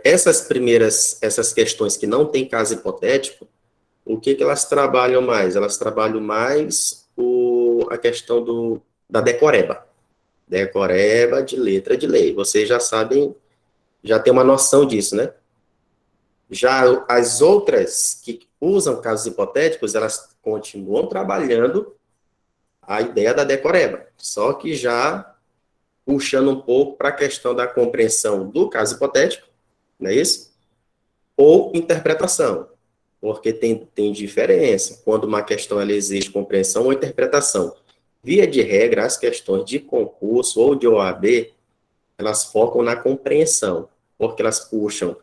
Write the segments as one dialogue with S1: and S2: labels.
S1: essas questões que não têm caso hipotético, o que elas trabalham mais? Elas trabalham mais a questão da decoreba. Decoreba de letra de lei. Vocês já sabem, já tem uma noção disso, né? Já as outras que usam casos hipotéticos, elas continuam trabalhando a ideia da decoreba, só que já puxando um pouco para a questão da compreensão do caso hipotético, não é isso? Ou interpretação, porque tem diferença quando uma questão ela exige compreensão ou interpretação. Via de regra, as questões de concurso ou de OAB, elas focam na compreensão, porque elas puxam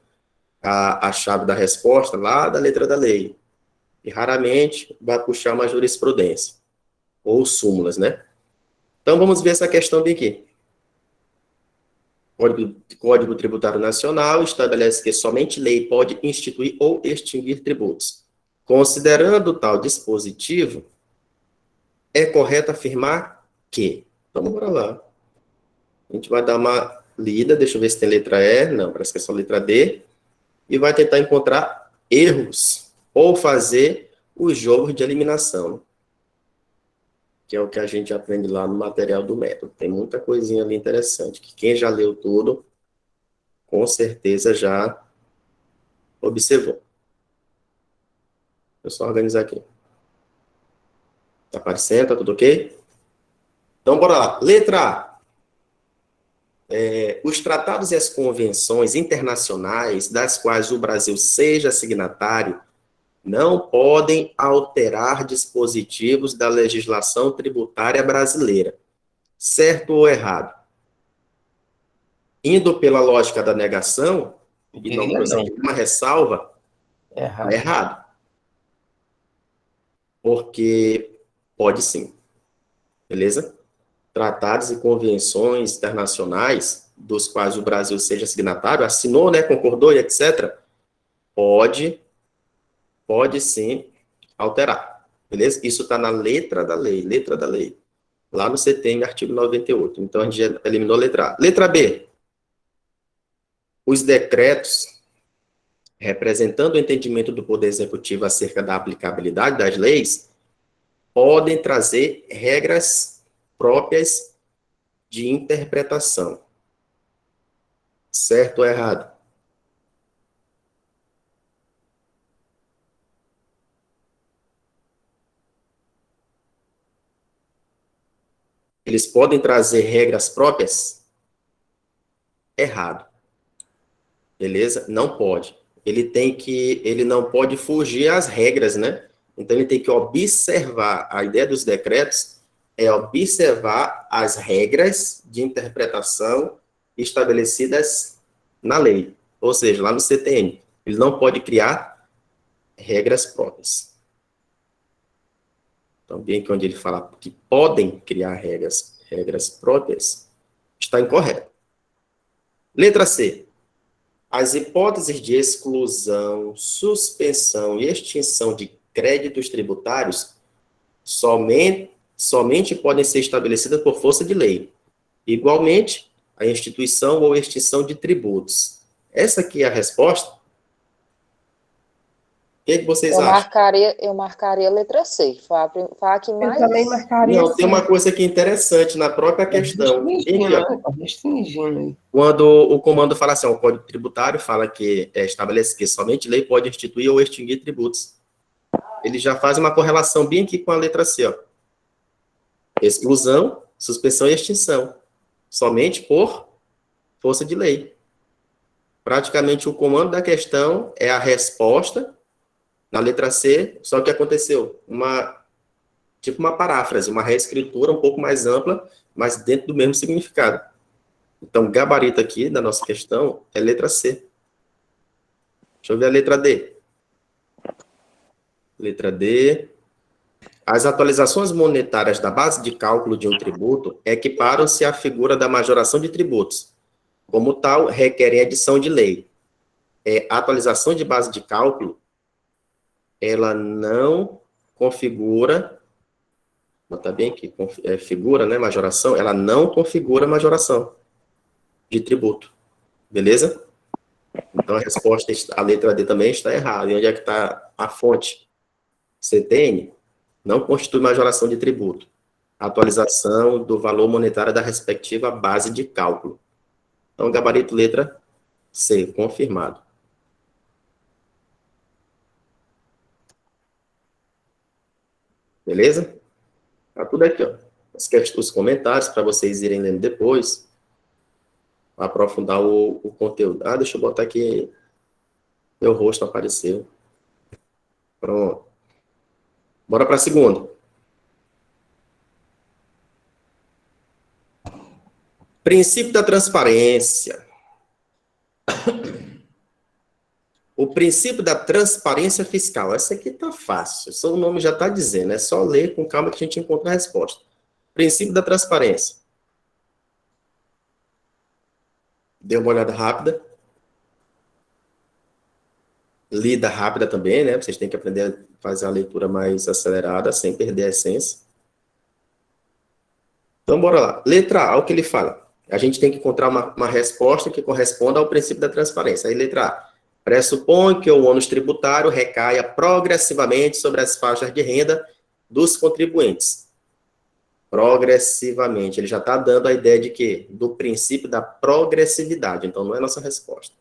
S1: a chave da resposta lá da letra da lei, e raramente vai puxar uma jurisprudência, ou súmulas, né? Então, vamos ver essa questão bem aqui. Código Tributário Nacional estabelece que somente lei pode instituir ou extinguir tributos. Considerando tal dispositivo, é correto afirmar que... Então, bora lá. A gente vai dar uma lida, deixa eu ver se tem letra E, não, parece que é só letra D, e vai tentar encontrar erros, ou fazer os jogos de eliminação, que é o que a gente aprende lá no material do método. Tem muita coisinha ali interessante, que quem já leu tudo, com certeza já observou. Deixa eu só organizar aqui. Tá aparecendo? Tá tudo ok? Então, bora lá. Letra A. Os tratados e as convenções internacionais das quais o Brasil seja signatário não podem alterar dispositivos da legislação tributária brasileira. Certo ou errado? Indo pela lógica da negação, e não trouxe uma ressalva,
S2: Errado.
S1: é errado. Porque pode sim. Beleza? Tratados e convenções internacionais, dos quais o Brasil seja signatário, assinou, né, concordou e etc., pode sim alterar, beleza? Isso está na letra da lei, lá no CTM, artigo 98. Então, a gente já eliminou a letra A. Letra B. Os decretos, representando o entendimento do Poder Executivo acerca da aplicabilidade das leis, podem trazer regras próprias de interpretação. Certo ou errado? Eles podem trazer regras próprias? Errado. Beleza? Não pode. Ele não pode fugir às regras, né? Então, ele tem que observar, a ideia dos decretos é observar as regras de interpretação estabelecidas na lei, ou seja, lá no CTN. Ele não pode criar regras próprias. Então, bem que onde ele fala que podem criar regras próprias, está incorreto. Letra C. As hipóteses de exclusão, suspensão e extinção de créditos tributários somente podem ser estabelecidas por força de lei. Igualmente, a instituição ou extinção de tributos. Essa aqui é a resposta? O que vocês acham?
S3: Eu marcaria a letra C. Foi a que mais...
S2: Eu também marcaria.
S1: Não, tem uma coisa aqui interessante na própria questão.
S2: Restringindo.
S1: Quando o comando fala assim, o Código Tributário fala que estabelece que somente lei pode instituir ou extinguir tributos. Ele já faz uma correlação bem aqui com a letra C, ó. Exclusão, suspensão e extinção. Somente por força de lei. Praticamente o comando da questão é a resposta na letra C, só que aconteceu tipo uma paráfrase, uma reescritura um pouco mais ampla, mas dentro do mesmo significado. Então, o gabarito aqui da nossa questão é letra C. Deixa eu ver a letra D. Letra D. As atualizações monetárias da base de cálculo de um tributo equiparam-se à figura da majoração de tributos. Como tal, requerem edição de lei. A atualização de base de cálculo, ela não configura, bota bem aqui, figura, né, majoração, ela não configura majoração de tributo. Beleza? Então, a resposta, a letra D também está errada. E onde é que está a fonte? CTN não constitui majoração de tributo. Atualização do valor monetário da respectiva base de cálculo. Então, gabarito letra C, confirmado. Beleza? Tá tudo aqui, ó. Os comentários para vocês irem lendo depois. Aprofundar o conteúdo. Ah, deixa eu botar aqui. Meu rosto apareceu. Pronto. Bora para a segunda. Princípio da transparência. O princípio da transparência fiscal. Essa aqui tá fácil. Só o nome já está dizendo. É só ler com calma que a gente encontra a resposta. Princípio da transparência. Dê uma olhada rápida. Lida rápida também, né? Vocês têm que aprender a fazer a leitura mais acelerada, sem perder a essência. Então, bora lá. Letra A, o que ele fala? A gente tem que encontrar uma resposta que corresponda ao princípio da transparência. Aí, letra A. Pressupõe que o ônus tributário recaia progressivamente sobre as faixas de renda dos contribuintes. Progressivamente. Ele já está dando a ideia de quê? Do princípio da progressividade. Então, não é nossa resposta.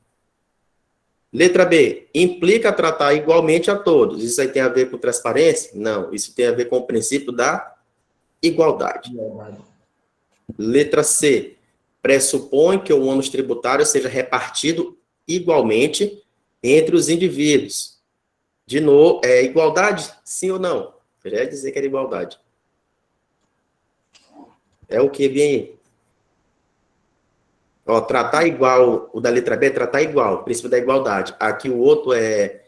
S1: Letra B. Implica tratar igualmente a todos. Isso aí tem a ver com transparência? Não. Isso tem a ver com o princípio da igualdade. Letra C. Pressupõe que o ônus tributário seja repartido igualmente entre os indivíduos. De novo, é igualdade? Sim ou não? Eu já ia dizer que era igualdade. É o que vem aí? Ó, tratar igual, o da letra B é tratar igual, princípio da igualdade. Aqui o outro é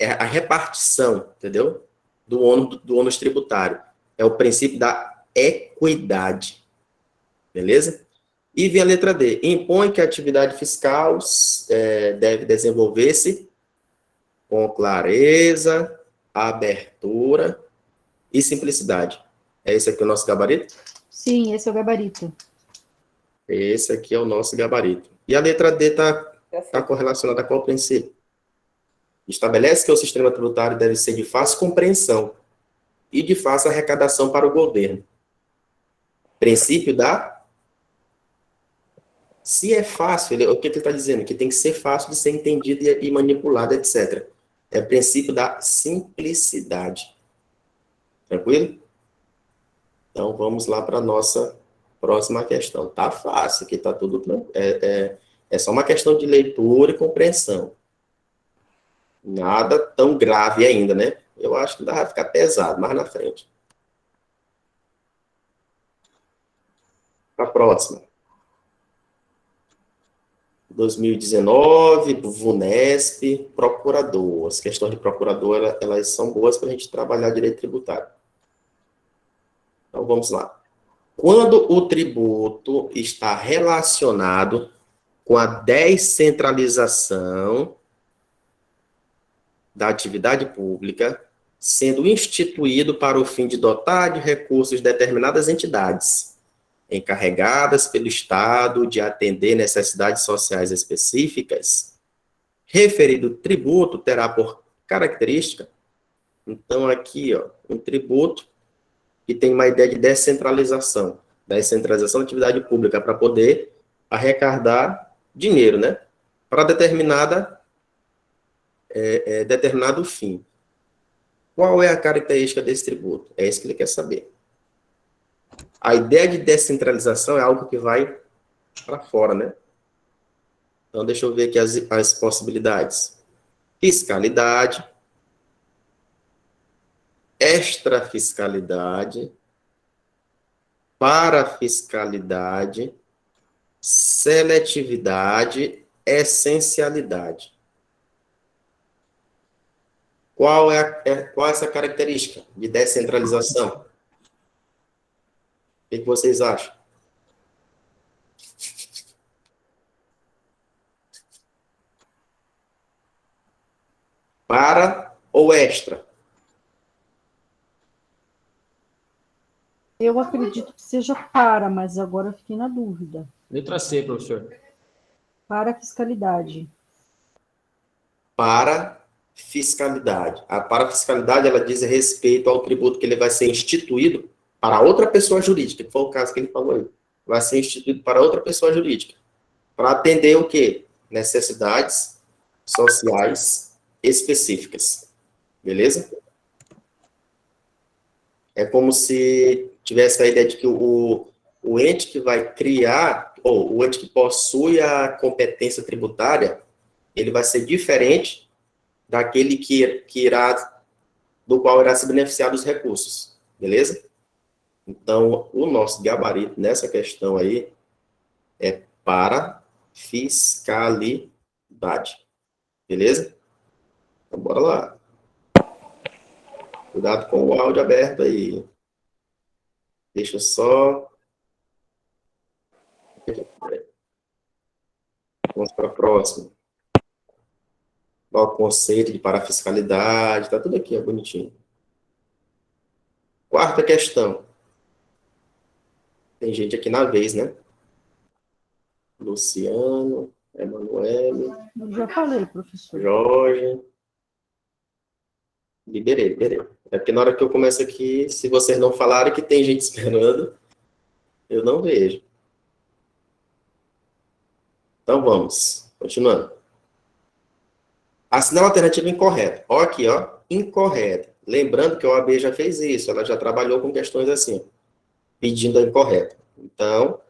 S1: a repartição, entendeu? Do ônus tributário. É o princípio da equidade. Beleza? E vem a letra D. Impõe que a atividade fiscal deve desenvolver-se com clareza, abertura e simplicidade. É esse aqui o nosso gabarito?
S4: Sim, esse é o gabarito.
S1: Esse aqui é o nosso gabarito. E a letra D está correlacionada com o princípio. Estabelece que o sistema tributário deve ser de fácil compreensão e de fácil arrecadação para o governo. Princípio da... Se é fácil, o que ele está dizendo? Que tem que ser fácil de ser entendido e manipulado, etc. É o princípio da simplicidade. Tranquilo? Então, vamos lá para a nossa próxima questão. Tá fácil, aqui tá tudo... É só uma questão de leitura e compreensão. Nada tão grave ainda, né? Eu acho que ainda vai ficar pesado mais na frente. A próxima. 2019, VUNESP, procurador. As questões de procurador, elas são boas para a gente trabalhar direito tributário. Então, vamos lá. Quando o tributo está relacionado com a descentralização da atividade pública, sendo instituído para o fim de dotar de recursos determinadas entidades, encarregadas pelo Estado de atender necessidades sociais específicas, referido tributo terá por característica, então aqui, ó, um tributo que tem uma ideia de descentralização da atividade pública para poder arrecadar dinheiro, né, para determinado fim. Qual é a característica desse tributo? É isso que ele quer saber. A ideia de descentralização é algo que vai para fora, né? Então, deixa eu ver aqui as possibilidades. Fiscalidade, extrafiscalidade, parafiscalidade, seletividade, essencialidade. Qual é essa característica de descentralização? O que vocês acham? Para ou extra?
S4: Eu acredito que seja para, mas agora eu fiquei na dúvida.
S5: Letra C, professor.
S4: Para a fiscalidade.
S1: parafiscalidade. A parafiscalidade, ela diz respeito ao tributo que ele vai ser instituído para outra pessoa jurídica, que foi o caso que ele falou aí. Vai ser instituído para outra pessoa jurídica. Para atender o quê? Necessidades sociais específicas. Beleza? É como se tivesse a ideia de que o ente que vai criar, ou o ente que possui a competência tributária, ele vai ser diferente daquele do qual irá se beneficiar dos recursos. Beleza? Então, o nosso gabarito nessa questão aí é para fiscalidade. Beleza? Então, bora lá. Cuidado com o áudio aberto aí. Deixa eu só... Vamos para a próxima. O conceito de parafiscalidade, tá tudo aqui, ó, bonitinho. Quarta questão. Tem gente aqui na vez, né? Luciano, Emanuele,
S4: Eu já falei, professor.
S1: Jorge. Liberei. É porque na hora que eu começo aqui, se vocês não falarem que tem gente esperando, eu não vejo. Então vamos, continuando. Assinar a alternativa incorreta. Ó aqui, ó, incorreta. Lembrando que a OAB já fez isso, ela já trabalhou com questões assim, pedindo a incorreta. Então,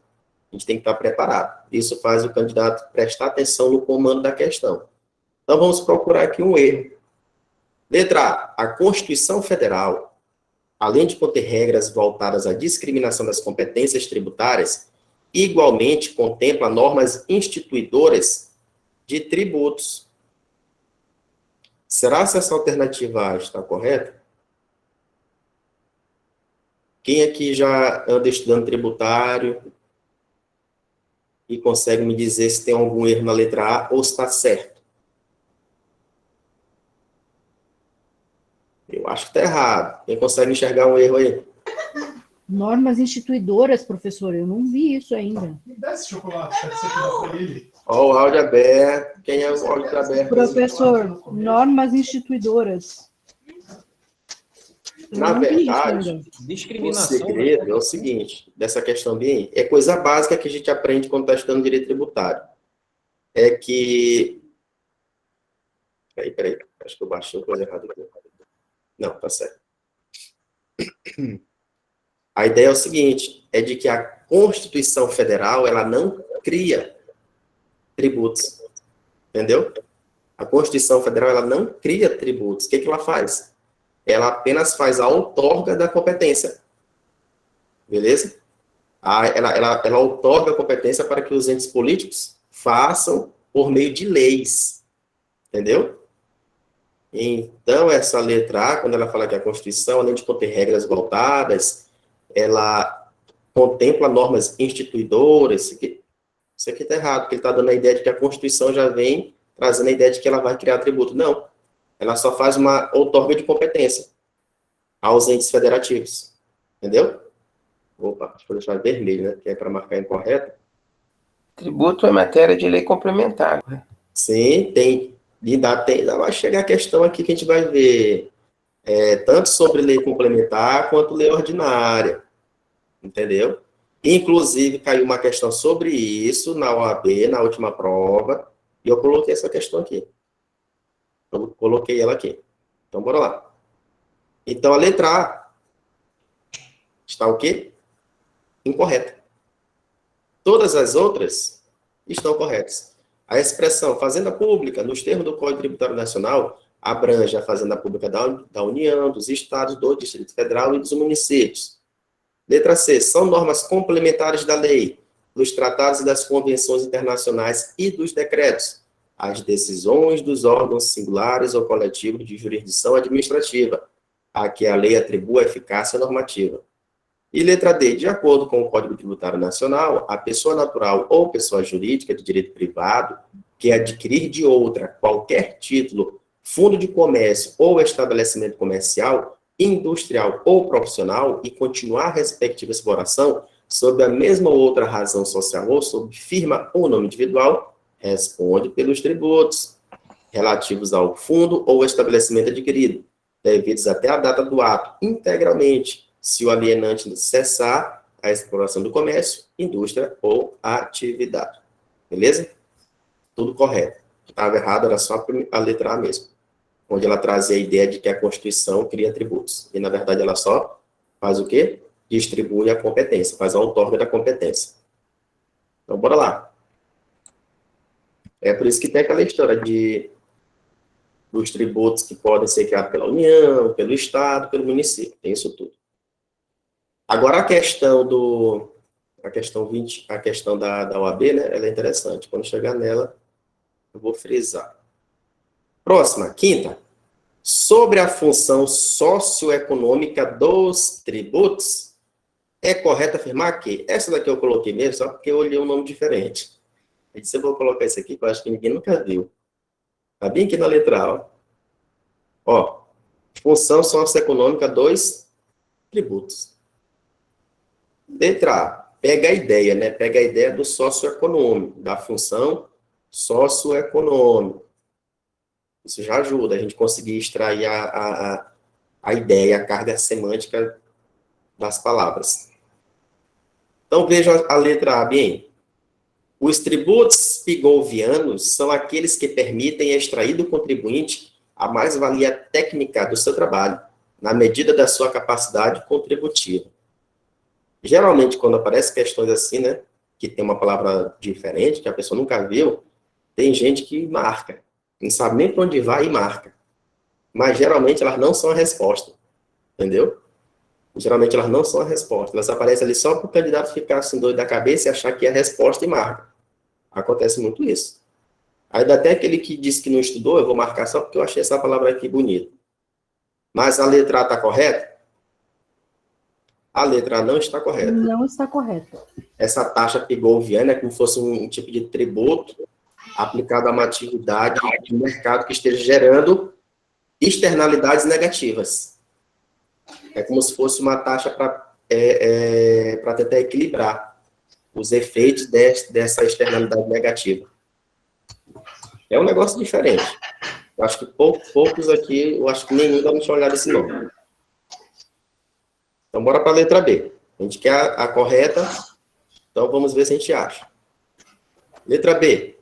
S1: a gente tem que estar preparado. Isso faz o candidato prestar atenção no comando da questão. Então, vamos procurar aqui um erro. Letra A. A Constituição Federal, além de conter regras voltadas à discriminação das competências tributárias, igualmente contempla normas instituidoras de tributos. Será que essa alternativa A está correta? Quem aqui já anda estudando tributário e consegue me dizer se tem algum erro na letra A ou se está certo? Eu acho que está errado. Quem consegue enxergar um erro aí?
S4: Normas instituidoras, professor, eu não vi isso ainda.
S5: Me dá esse chocolate, que você quer para ele.
S1: Ó, o áudio aberto. Quem é o áudio aberto?
S4: Professor, normas instituidoras. Eu
S1: Na
S4: não vi isso
S1: verdade,
S4: ainda.
S1: o
S6: Discriminação.
S1: segredo é o seguinte, dessa questão bem, é coisa básica que a gente aprende quando está estudando direito tributário. É que... Peraí, acho que eu baixei coisa errada aqui. Não, tá certo. A ideia é o seguinte, é de que a Constituição Federal, ela não cria tributos, entendeu? A Constituição Federal, ela não cria tributos. O que ela faz? Ela apenas faz a outorga da competência, beleza? Ela outorga a competência para que os entes políticos façam por meio de leis, entendeu? Então, essa letra A, quando ela fala que a Constituição, além de conter regras voltadas, ela contempla normas instituidoras. Isso aqui está errado, porque ele está dando a ideia de que a Constituição já vem trazendo a ideia de que ela vai criar tributo. Não. Ela só faz uma outorga de competência aos entes federativos. Entendeu? Opa, deixa eu deixar vermelho, né? Que é para marcar incorreto.
S2: Tributo é matéria de lei complementar.
S1: Sim, tem. Vai chegar a questão aqui que a gente vai ver tanto sobre lei complementar quanto lei ordinária. Entendeu? Inclusive, caiu uma questão sobre isso na OAB, na última prova, e eu coloquei essa questão aqui. Eu coloquei ela aqui. Então, bora lá. Então, a letra A está o quê? Incorreta. Todas as outras estão corretas. A expressão fazenda pública, nos termos do Código Tributário Nacional, abrange a fazenda pública da União, dos estados, do Distrito Federal e dos municípios. Letra C. São normas complementares da lei, dos tratados e das convenções internacionais e dos decretos, as decisões dos órgãos singulares ou coletivos de jurisdição administrativa, a que a lei atribua eficácia normativa. E letra D. De acordo com o Código Tributário Nacional, a pessoa natural ou pessoa jurídica de direito privado que adquirir de outra qualquer título, fundo de comércio ou estabelecimento comercial, industrial ou profissional e continuar a respectiva exploração sob a mesma ou outra razão social ou sob firma ou nome individual, responde pelos tributos. relativos ao fundo ou estabelecimento adquirido, devidos até a data do ato, integralmente, se o alienante cessar a exploração do comércio, indústria ou atividade. Beleza? Tudo correto. Estava errado, era só a letra A mesmo, onde ela trazia a ideia de que a Constituição cria tributos. E, na verdade, ela só faz o quê? Distribui a competência, faz a outorga da competência. Então, bora lá. É por isso que tem aquela história dos tributos que podem ser criados pela União, pelo Estado, pelo município. Tem isso tudo. Agora, a questão 20, a questão da OAB, né, ela é interessante. Quando chegar nela, eu vou frisar. Próxima, quinta. Sobre a função socioeconômica dos tributos, é correto afirmar que, essa daqui eu coloquei mesmo, só porque eu olhei um nome diferente. E se eu vou colocar isso aqui, que eu acho que ninguém nunca viu. Tá bem aqui na letra A, ó. Ó, função socioeconômica dos tributos. Letra A, pega a ideia, né? Pega a ideia do socioeconômico, da função socioeconômica. Isso já ajuda a gente conseguir extrair a ideia, a carga semântica das palavras. Então, veja a letra A bem. Os tributos pigovianos são aqueles que permitem extrair do contribuinte a mais-valia técnica do seu trabalho, na medida da sua capacidade contributiva. Geralmente, quando aparecem questões assim, né, que tem uma palavra diferente, que a pessoa nunca viu, tem gente que marca. Não sabe nem para onde vai e marca. Mas, geralmente, elas não são a resposta. Entendeu? Geralmente, elas não são a resposta. Elas aparecem ali só para o candidato ficar assim doido da cabeça e achar que é a resposta e marca. Acontece muito isso. Aí dá até aquele que disse que não estudou, eu vou marcar só porque eu achei essa palavra aqui bonita. Mas a letra A está correta? A letra A não está correta.
S4: Não está correto.
S1: Essa taxa pigoviana é como se fosse um tipo de tributo aplicado a uma atividade de mercado que esteja gerando externalidades negativas. É como se fosse uma taxa para tentar equilibrar os efeitos dessa externalidade negativa. É um negócio diferente. Eu acho que poucos aqui, eu acho que nenhum não tinha olhado esse nome. Então, bora para a letra B. A gente quer a correta, então vamos ver se a gente acha. Letra B.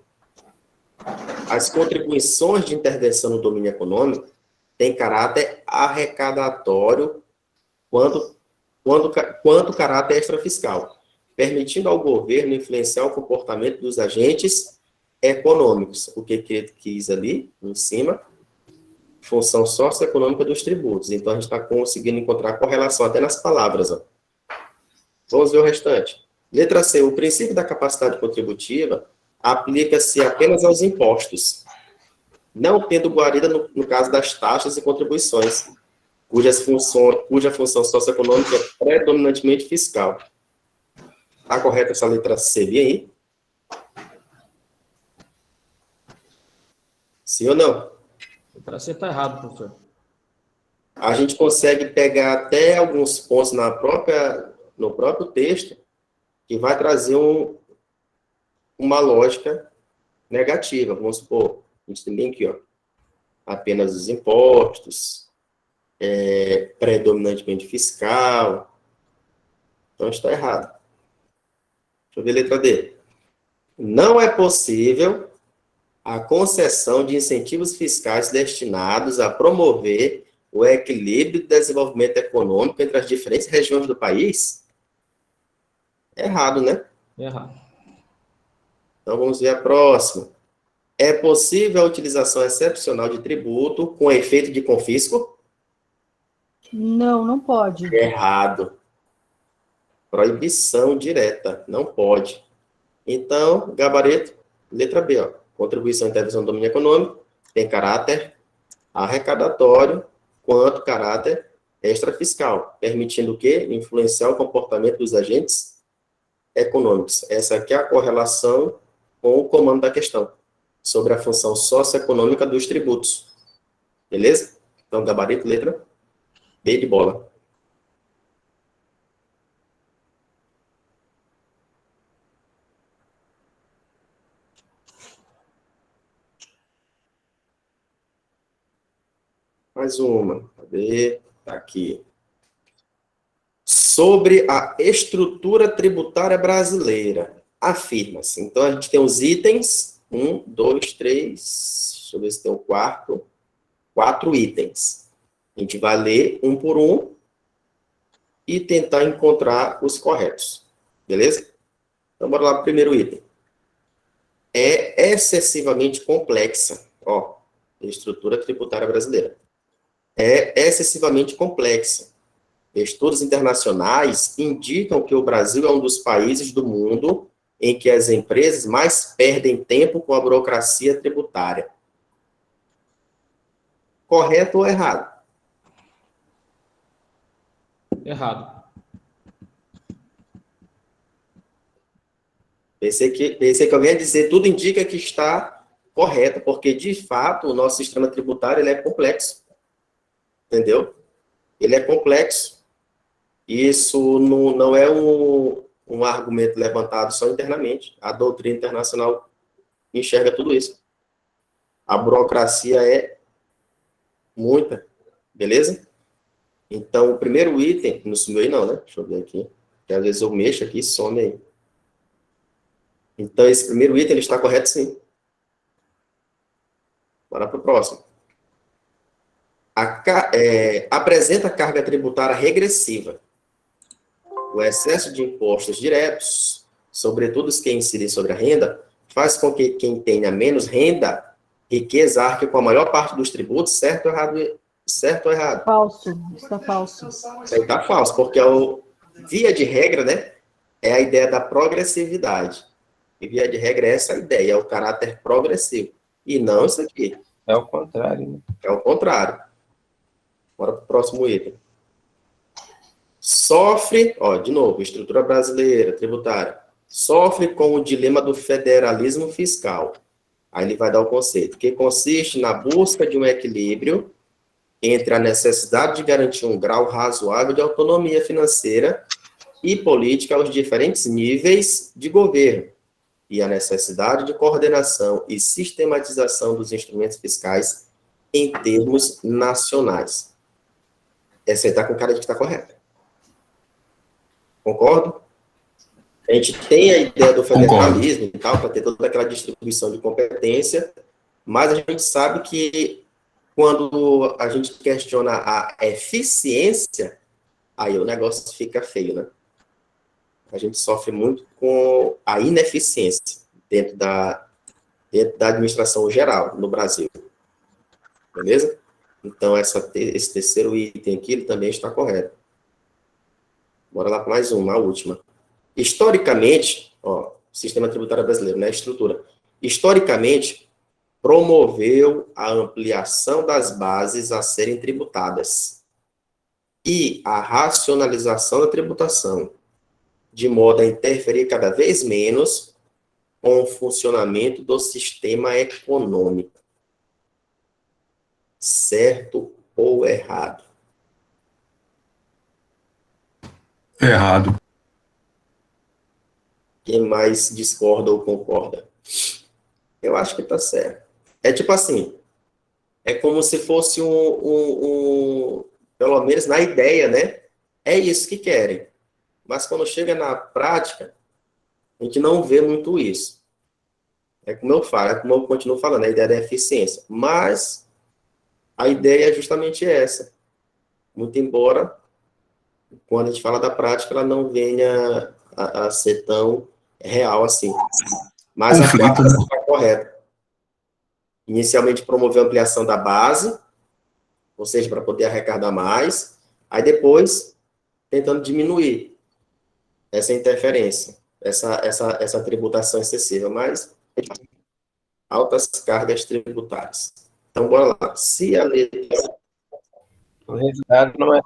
S1: As contribuições de intervenção no domínio econômico têm caráter arrecadatório quanto caráter extrafiscal, permitindo ao governo influenciar o comportamento dos agentes econômicos. O que quis ali, em cima, função socioeconômica dos tributos. Então, a gente está conseguindo encontrar correlação até nas palavras. Ó. Vamos ver o restante. Letra C. O princípio da capacidade contributiva aplica-se apenas aos impostos, não tendo guarida no caso das taxas e contribuições, cuja função socioeconômica é predominantemente fiscal. Está correta essa letra C aí? Sim ou não?
S6: Para você está errado, professor.
S1: A gente consegue pegar até alguns pontos no próprio texto que vai trazer uma lógica negativa. Vamos supor, a gente tem bem aqui, ó, apenas os impostos, predominantemente fiscal. Então, está errado. Deixa eu ver a letra D. Não é possível a concessão de incentivos fiscais destinados a promover o equilíbrio do desenvolvimento econômico entre as diferentes regiões do país? Errado, né?
S6: Errado.
S1: Então, vamos ver a próxima. É possível a utilização excepcional de tributo com efeito de confisco?
S4: Não, não pode.
S1: Errado. Proibição direta. Não pode. Então, gabarito, letra B, ó. Contribuição e intervenção do domínio econômico tem caráter arrecadatório quanto caráter extrafiscal, permitindo o quê? Influenciar o comportamento dos agentes econômicos. Essa aqui é a correlação com o comando da questão, sobre a função socioeconômica dos tributos. Beleza? Então, gabarito, letra B de bola. mais uma. Cadê? Tá aqui. Sobre a estrutura tributária brasileira. Afirma-se. Então, a gente tem os itens. 1, 2, 3. Deixa eu ver se tem o quarto. 4 itens. A gente vai ler um por um e tentar encontrar os corretos. Beleza? Então, bora lá para o primeiro item. É excessivamente complexa. Ó, estrutura tributária brasileira. É excessivamente complexa. Estudos internacionais indicam que o Brasil é um dos países do mundo em que as empresas mais perdem tempo com a burocracia tributária. Correto ou errado?
S6: Errado.
S1: Pensei que alguém ia dizer, tudo indica que está correto, porque, de fato, o nosso sistema tributário ele é complexo. Entendeu? Ele é complexo. Isso não é um argumento levantado só internamente. A doutrina internacional enxerga tudo isso. A burocracia é muita. Beleza? Então, o primeiro item, não sumiu aí não, né? Deixa eu ver aqui. Porque às vezes eu mexo aqui e some aí. Então, esse primeiro item, ele está correto sim. Bora para o próximo. Apresenta carga tributária regressiva. O excesso de impostos diretos, sobretudo os que incidem sobre a renda, faz com que quem tenha menos renda, riqueza, arque com a maior parte dos tributos, certo ou errado? Certo ou errado?
S4: Falso, está falso.
S1: Isso aí está falso, porque via de regra, né, é a ideia da progressividade. E via de regra é essa ideia, é o caráter progressivo. E não isso aqui.
S2: É o contrário, né?
S1: É o contrário. Bora para o próximo item. Sofre, ó, de novo, estrutura brasileira, tributária, sofre com o dilema do federalismo fiscal. Aí ele vai dar o conceito, que consiste na busca de um equilíbrio entre a necessidade de garantir um grau razoável de autonomia financeira e política aos diferentes níveis de governo, e a necessidade de coordenação e sistematização dos instrumentos fiscais em termos nacionais. Essa aí está com cara de que está correta. Concordo? A gente tem a ideia do federalismo e tal, para ter toda aquela distribuição de competência, mas a gente sabe que quando a gente questiona a eficiência, aí o negócio fica feio, né? A gente sofre muito com a ineficiência dentro da administração geral no Brasil. Beleza? Então, esse terceiro item aqui, ele também está correto. Bora lá para mais uma, a última. Historicamente, ó, sistema tributário brasileiro, né? Estrutura. Historicamente, promoveu a ampliação das bases a serem tributadas e a racionalização da tributação, de modo a interferir cada vez menos com o funcionamento do sistema econômico. Certo ou errado?
S7: Errado.
S1: Quem mais discorda ou concorda? Eu acho que está certo. É tipo assim, é como se fosse pelo menos na ideia, né? É isso que querem. Mas quando chega na prática, a gente não vê muito isso. É como eu falo, é como eu continuo falando, a ideia da eficiência. Mas a ideia é justamente essa. Muito embora, quando a gente fala da prática, ela não venha a ser tão real assim. Mas a prática está correta. Inicialmente promover a ampliação da base, ou seja, para poder arrecadar mais, aí depois tentando diminuir essa interferência, essa tributação excessiva, mas altas cargas tributárias. Então, bora lá. Se a letra...
S2: O resultado não é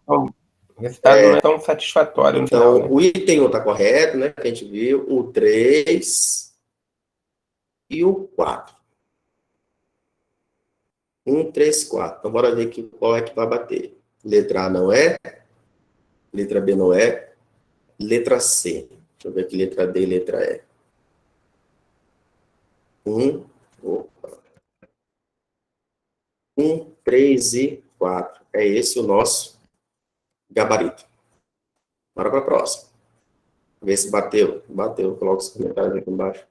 S2: tão satisfatório no
S1: Então,
S2: final, né?
S1: o item 1 está correto, né? Que a gente viu, o 3 e o 4. 1, 3, 4. Então, bora ver qual é que vai bater. Letra A não é, letra B não é, letra C. Deixa eu ver aqui, letra D e letra E. 1, 3 e 4. É esse o nosso gabarito. Bora para a próxima. Vê se bateu. Bateu. Coloca os comentários aqui embaixo.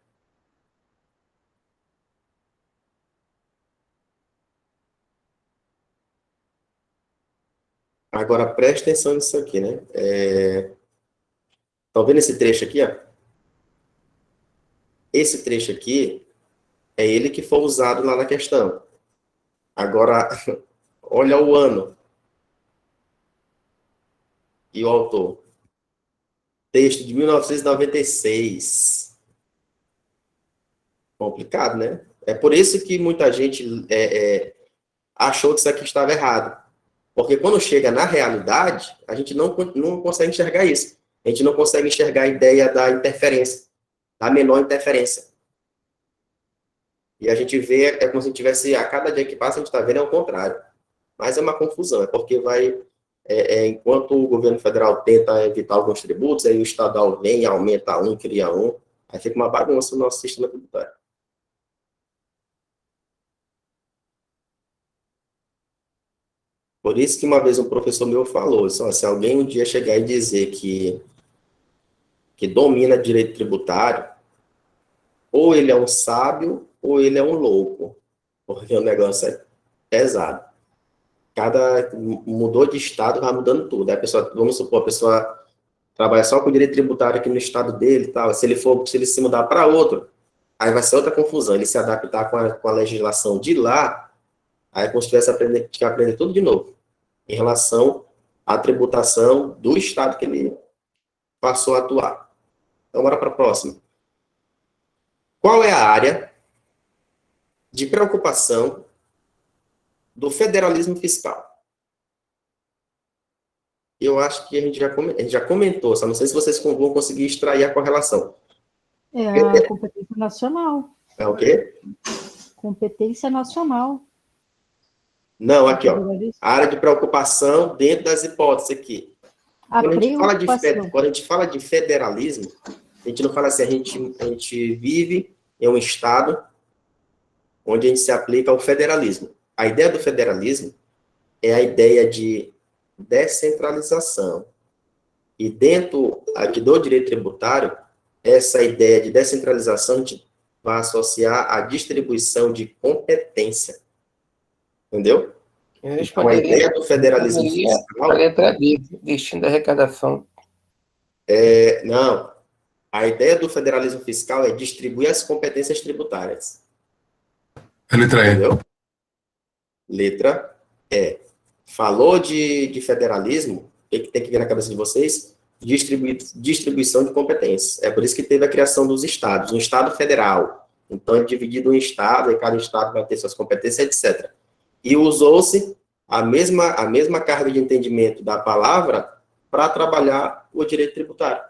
S1: Agora, preste atenção nisso aqui, né? Estão vendo esse trecho aqui, ó? Esse trecho aqui é ele que foi usado lá na questão. Agora, olha o ano e o autor. Texto de 1996. Complicado, né? É por isso que muita gente achou que isso aqui estava errado. Porque quando chega na realidade, a gente não consegue enxergar isso. A gente não consegue enxergar a ideia da interferência, da menor interferência. E a gente vê, é como se tivesse, a cada dia que passa, a gente está vendo é o contrário. Mas é uma confusão, é porque enquanto o governo federal tenta evitar alguns tributos, aí o estadual vem, aumenta um, cria um, aí fica uma bagunça no nosso sistema tributário. Por isso que uma vez um professor meu falou, se alguém um dia chegar e dizer que domina direito tributário, ou ele é um sábio, ou ele é um louco, porque o negócio é pesado. Mudou de estado, vai mudando tudo. Aí a pessoa, vamos supor, a pessoa trabalha só com direito tributário aqui no estado dele e tal, se ele se mudar para outro, aí vai ser outra confusão, ele se adaptar com a legislação de lá, aí é como se tivesse que aprender tudo de novo, em relação à tributação do estado que ele passou a atuar. Então, bora para a próxima. Qual é a área de preocupação do federalismo fiscal? Eu acho que a gente já comentou, só não sei se vocês vão conseguir extrair a correlação.
S4: É a competência nacional.
S1: É o quê?
S4: Competência nacional.
S1: Não, aqui, ó. A área de preocupação dentro das hipóteses aqui. Quando a gente fala de federalismo, a gente não fala assim, a gente vive em um estado onde a gente se aplica ao federalismo. A ideia do federalismo é a ideia de descentralização. E dentro aqui do direito tributário, essa ideia de descentralização a gente vai associar à distribuição de competência. Entendeu? Então, a ideia do federalismo fiscal...
S2: A letra D, destino da arrecadação.
S1: Não. A ideia do federalismo fiscal é distribuir as competências tributárias.
S7: A letra E.
S1: Entendeu? Letra E. Falou de federalismo, o que tem que vir na cabeça de vocês? Distribuição de competências. É por isso que teve a criação dos estados. Um estado federal. Então, é dividido em estado, e cada estado vai ter suas competências, etc. E usou-se a mesma carga de entendimento da palavra para trabalhar o direito tributário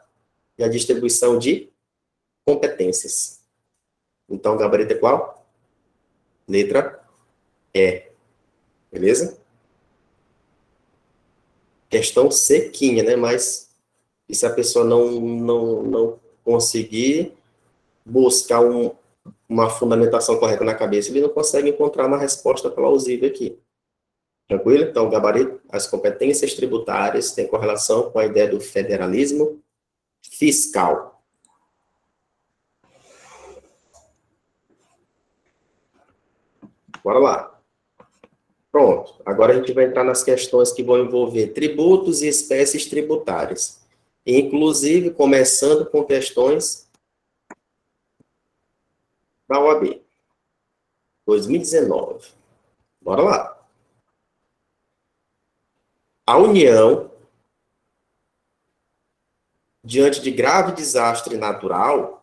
S1: e a distribuição de competências. Então, o gabarito é qual? Letra E. Beleza? Questão sequinha, né? Mas e se a pessoa não conseguir buscar uma fundamentação correta na cabeça, ele não consegue encontrar uma resposta plausível aqui. Tranquilo? Então, o gabarito, as competências tributárias têm correlação com a ideia do federalismo fiscal. Bora lá. Pronto. Agora a gente vai entrar nas questões que vão envolver tributos e espécies tributárias. Inclusive, começando com questões da OAB. 2019. Bora lá. A União, diante de grave desastre natural,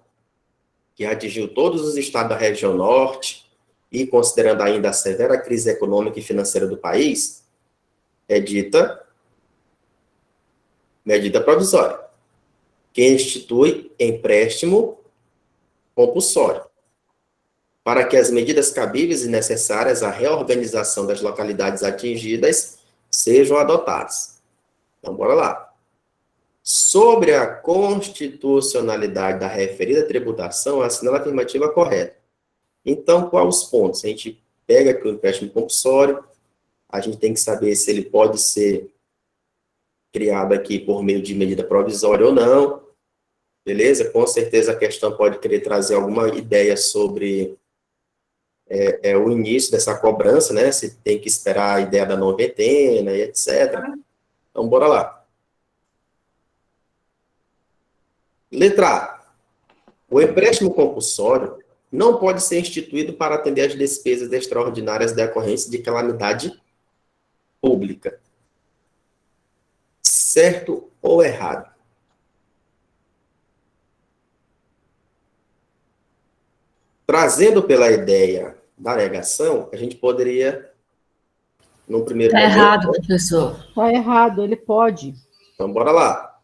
S1: que atingiu todos os estados da região norte, e considerando ainda a severa crise econômica e financeira do país, edita medida provisória, que institui empréstimo compulsório, para que as medidas cabíveis e necessárias à reorganização das localidades atingidas sejam adotadas. Então, bora lá. Sobre a constitucionalidade da referida tributação, assinala a afirmativa correta. Então, quais os pontos? A gente pega aqui o empréstimo compulsório, a gente tem que saber se ele pode ser criado aqui por meio de medida provisória ou não, beleza? Com certeza a questão pode querer trazer alguma ideia sobre o início dessa cobrança, né? Se tem que esperar a ideia da noventena e etc. Então, bora lá. Letra A. O empréstimo compulsório não pode ser instituído para atender às despesas extraordinárias decorrentes de calamidade pública. Certo ou errado? Trazendo pela ideia da negação, a gente poderia, no primeiro
S8: Está
S1: momento...
S8: errado, professor.
S4: Está errado, ele pode.
S1: Então, bora lá.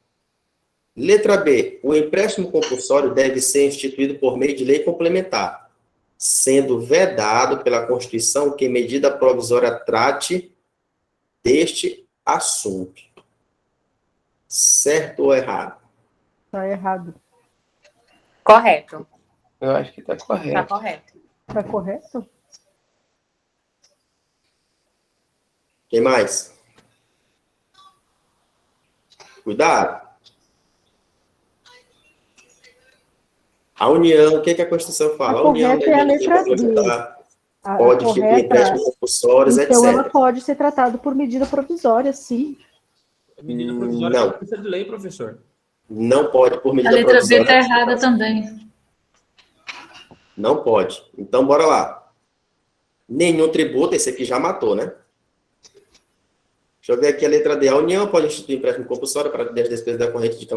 S1: Letra B. O empréstimo compulsório deve ser instituído por meio de lei complementar, sendo vedado pela Constituição que medida provisória trate deste assunto. Certo ou errado?
S4: Está errado.
S3: Correto.
S2: Eu acho que está
S3: Tá
S2: correto.
S3: correto.
S4: Está correto?
S1: Quem mais? Cuidado. A União, o que a Constituição fala?
S4: A
S1: A União
S4: correta é a letra
S1: pode instituir
S4: correta,
S1: empréstimos compulsórios,
S4: então ela
S1: etc.
S4: pode ser tratada por medida provisória, sim.
S6: Medida provisória
S1: Não.
S6: precisa de lei, professor.
S1: Não pode por
S8: A
S1: medida
S8: letra B
S1: provisória.
S8: está errada também.
S1: Não pode. Então, bora lá. Nenhum tributo, esse aqui já matou, né? Deixa eu ver aqui a letra D. A União pode instituir empréstimo compulsório para atender as despesas decorrentes de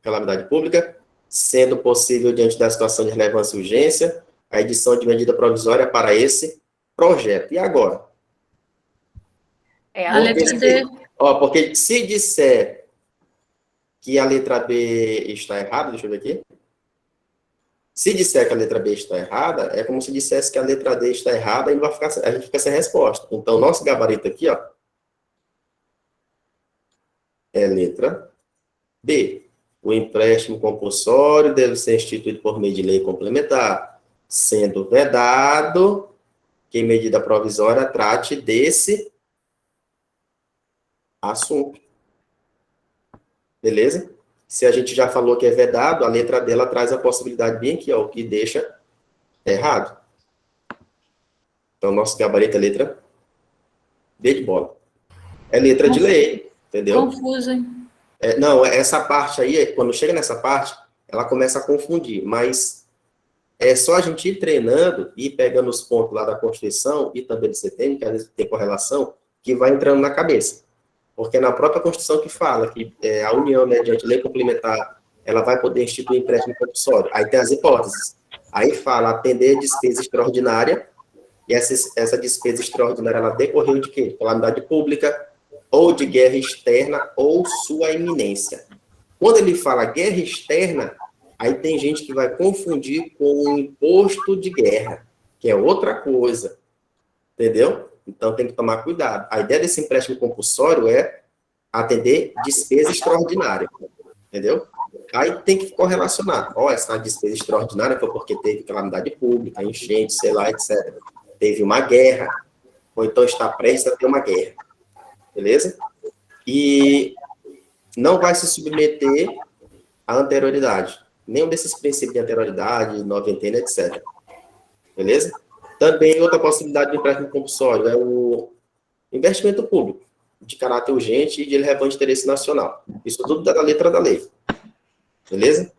S1: calamidade pública, sendo possível, diante da situação de relevância e urgência, a edição de medida provisória para esse projeto. E agora?
S3: É
S8: A letra D.
S1: Porque se disser que a letra B está errada, deixa eu ver aqui. Se disser que a letra B está errada, é como se dissesse que a letra D está errada e a gente fica sem resposta. Então, nosso gabarito aqui, ó, é letra B. O empréstimo compulsório deve ser instituído por meio de lei complementar, sendo vedado que medida provisória trate desse assunto. Beleza? Se a gente já falou que é vedado, a letra dela traz a possibilidade bem aqui, ó, o que deixa errado. Então, nosso gabarito é letra B de bola. É letra de lei, entendeu?
S8: Confuso, hein?
S1: Não, essa parte aí, quando chega nessa parte, ela começa a confundir, mas é só a gente ir treinando e ir pegando os pontos lá da Constituição e também do CTN, que às vezes tem correlação, que vai entrando na cabeça. Porque é na própria Constituição que fala que a União, mediante lei complementar, ela vai poder instituir empréstimo compulsório. Aí tem as hipóteses. Aí fala atender despesa extraordinária, e essa despesa extraordinária, ela decorreu de quê? Calamidade pública, ou de guerra externa, ou sua iminência. Quando ele fala guerra externa, aí tem gente que vai confundir com o imposto de guerra, que é outra coisa. Entendeu? Então, tem que tomar cuidado. A ideia desse empréstimo compulsório é atender despesa extraordinária. Entendeu? Aí tem que correlacionar. Essa despesa extraordinária foi porque teve calamidade pública, enchente, sei lá, etc. Teve uma guerra, ou então está prestes a ter uma guerra. Beleza? E não vai se submeter à anterioridade. Nenhum desses princípios de anterioridade, noventena, etc. Beleza? Também outra possibilidade de empréstimo compulsório é o investimento público, de caráter urgente e de relevante interesse nacional. Isso tudo da letra da lei. Beleza?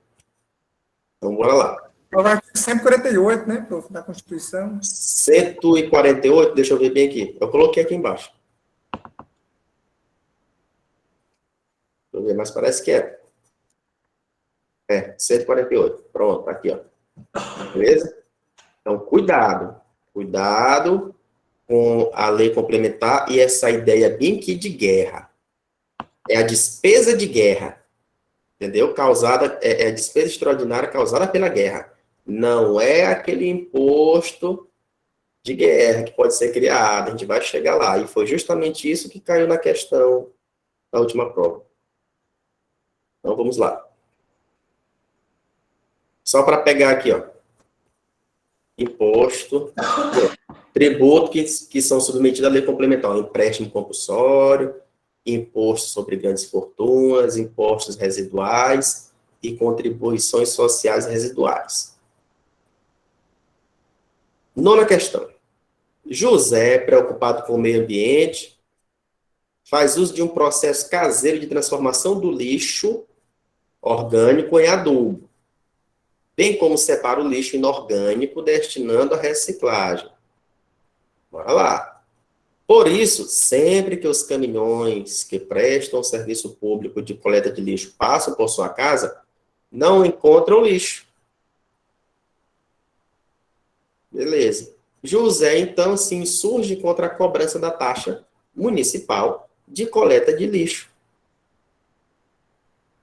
S1: Então, bora lá.
S9: O artigo 148, né, prof, da Constituição.
S1: 148, deixa eu ver bem aqui. Eu coloquei aqui embaixo. Deixa eu ver, mas parece que é. 148. Pronto, tá aqui, ó. Beleza? Então, cuidado. Cuidado com a lei complementar e essa ideia bem que de guerra. É a despesa de guerra. Entendeu? Causada, é a despesa extraordinária causada pela guerra. Não é aquele imposto de guerra que pode ser criado. A gente vai chegar lá. E foi justamente isso que caiu na questão da última prova. Então, vamos lá. Só para pegar aqui, ó. Imposto. Tributo que são submetidos à lei complementar, empréstimo compulsório, imposto sobre grandes fortunas, impostos residuais e contribuições sociais residuais. Nona questão. José, preocupado com o meio ambiente, faz uso de um processo caseiro de transformação do lixo orgânico em adubo, bem como separa o lixo inorgânico destinando à reciclagem. Bora lá. Por isso, sempre que os caminhões que prestam serviço público de coleta de lixo passam por sua casa, não encontram lixo. Beleza. José, então, se insurge contra a cobrança da taxa municipal de coleta de lixo.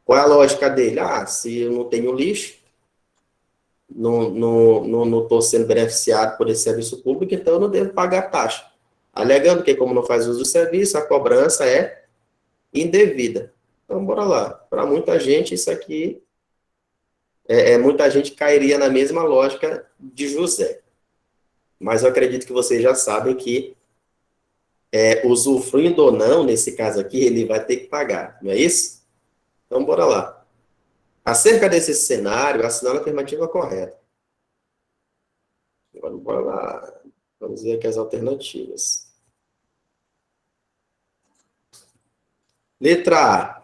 S1: Qual é a lógica dele? Se eu não tenho lixo, não estou sendo beneficiado por esse serviço público, então eu não devo pagar taxa. Alegando que, como não faz uso do serviço, a cobrança é indevida. Então, bora lá. Para muita gente, isso aqui, muita gente cairia na mesma lógica de José. Mas eu acredito que vocês já sabem que, usufruindo ou não, nesse caso aqui, ele vai ter que pagar, não é isso? Então, bora lá. Acerca desse cenário, assinala a afirmativa correta. Agora, bora lá. Vamos ver aqui as alternativas. Letra A.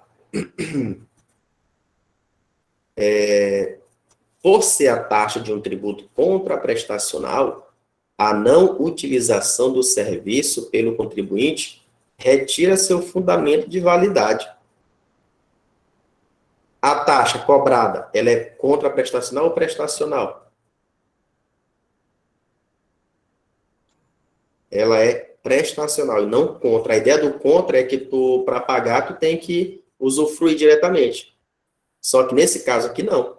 S1: Por ser a taxa de um tributo contraprestacional, a não utilização do serviço pelo contribuinte retira seu fundamento de validade. A taxa cobrada, ela é contraprestacional ou prestacional? Ela é prestacional e não contra. A ideia do contra é que para pagar, tu tem que usufruir diretamente. Só que nesse caso aqui, não.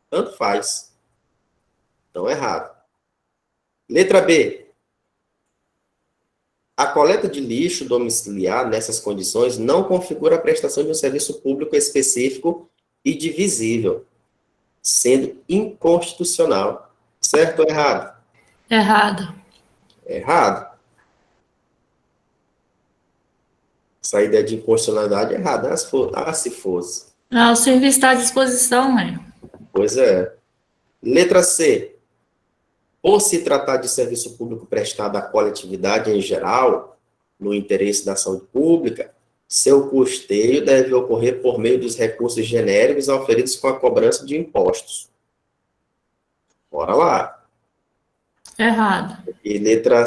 S1: Tanto faz. Então, errado. Letra B. A coleta de lixo domiciliar, nessas condições, não configura a prestação de um serviço público específico e divisível, sendo inconstitucional. Certo ou errado?
S8: Errado.
S1: Errado. Essa ideia de inconstitucionalidade é errada. Se fosse.
S8: O serviço está à disposição, né?
S1: Pois é. Letra C. Por se tratar de serviço público prestado à coletividade em geral, no interesse da saúde pública, seu custeio deve ocorrer por meio dos recursos genéricos oferidos com a cobrança de impostos. Bora lá.
S8: Errado.
S1: E letra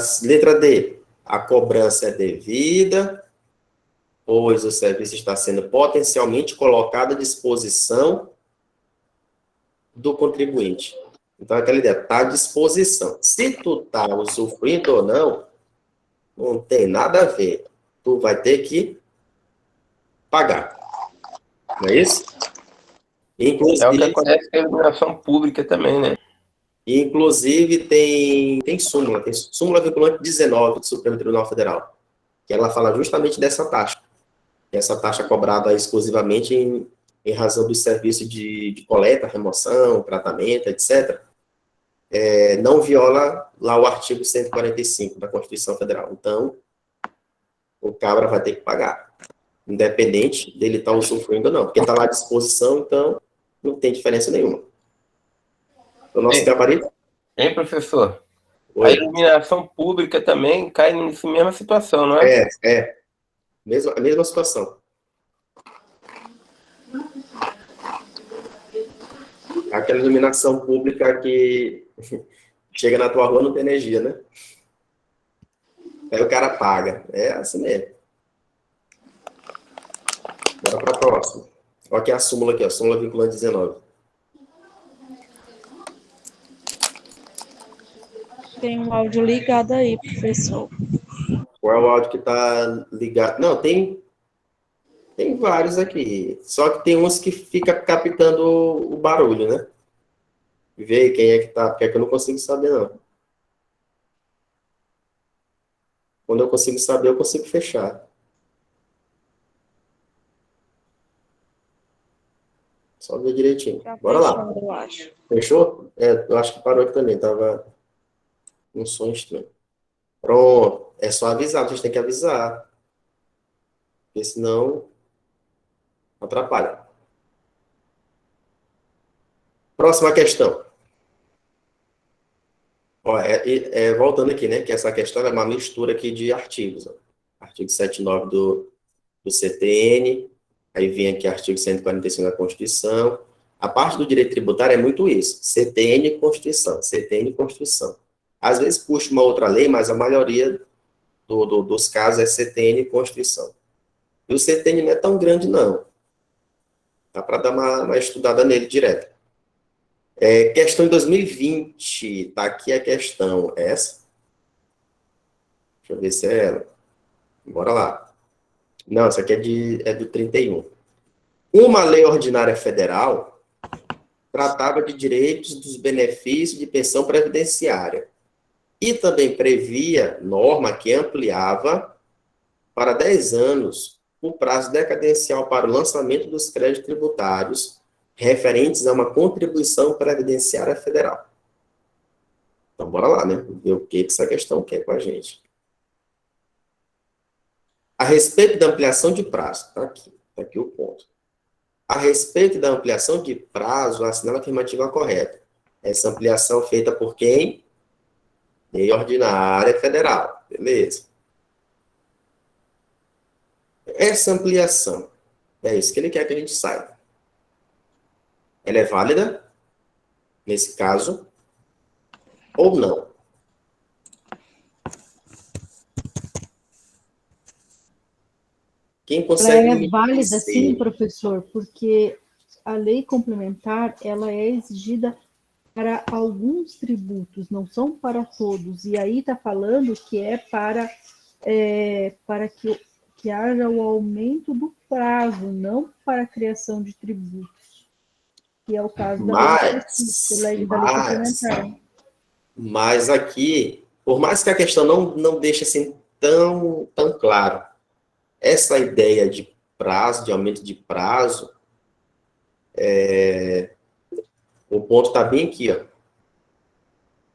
S1: D. A cobrança é devida, pois o serviço está sendo potencialmente colocado à disposição do contribuinte. Então, aquela ideia, está à disposição. Se tu está usufruindo ou não, não tem nada a ver. Tu vai ter que pagar. Não é isso? Inclusive,
S2: É o que acontece com a iluminação pública também, né?
S1: Inclusive, tem súmula vinculante 19 do Supremo Tribunal Federal, que ela fala justamente dessa taxa. Essa taxa cobrada exclusivamente em razão do serviço de coleta, remoção, tratamento, etc., não viola lá o artigo 145 da Constituição Federal. Então, o cabra vai ter que pagar, independente dele estar usufruindo ou não, porque está lá à disposição, então não tem diferença nenhuma. O nosso gabarito?
S2: Hein, professor?
S1: Oi.
S2: A iluminação pública também cai nessa mesma situação, não é?
S1: A mesma situação. Aquela iluminação pública que chega na tua rua não tem energia, né? Aí o cara paga. É assim mesmo. Bora para a próxima. Olha aqui a súmula aqui, ó, súmula vinculante 19.
S10: Tem um áudio ligado aí, professor.
S1: Qual é o áudio que está ligado? Não, tem vários aqui. Só que tem uns que fica captando o barulho, né? Vê aí quem é que tá, porque é que eu não consigo saber, não. Quando eu consigo saber, eu consigo fechar. Só ver direitinho. Bora lá.
S10: Eu acho.
S1: Fechou? Eu acho que parou aqui também. Tava um som estranho. Pronto. É só avisar, a gente tem que avisar. Porque senão atrapalha. Próxima questão. Ó, voltando aqui, né, que essa questão é uma mistura aqui de artigos. Ó. Artigo 79 do CTN, aí vem aqui artigo 145 da Constituição. A parte do direito tributário é muito isso. CTN e Constituição, CTN e Constituição. Às vezes puxa uma outra lei, mas a maioria dos casos é CTN e Constituição. E o CTN não é tão grande, não. Dá para dar uma estudada nele direto. Questão em 2020, tá aqui a questão, essa. Deixa eu ver se é ela. Bora lá. Não, essa aqui é do 31. Uma lei ordinária federal tratava de direitos dos benefícios de pensão previdenciária e também previa norma que ampliava para 10 anos o prazo decadencial para o lançamento dos créditos tributários referentes a uma contribuição previdenciária federal. Então, bora lá, né? Ver o que essa questão quer com a gente. A respeito da ampliação de prazo, tá aqui o ponto. A respeito da ampliação de prazo, assinala a afirmativa correta. Essa ampliação feita por quem? Lei ordinária federal, beleza. Essa ampliação, é isso que ele quer que a gente saiba. Ela é válida, nesse caso, ou não? Quem consegue
S4: Ela é válida,
S1: dizer?
S4: sim, professor, porque a lei complementar, ela é exigida para alguns tributos, não são para todos. E aí está falando que é para que haja o aumento do prazo, não para a criação de tributos. Que é o caso da lei complementar.
S1: Mas aqui, por mais que a questão não deixe assim tão claro, essa ideia de prazo, de aumento de prazo, o ponto está bem aqui, ó.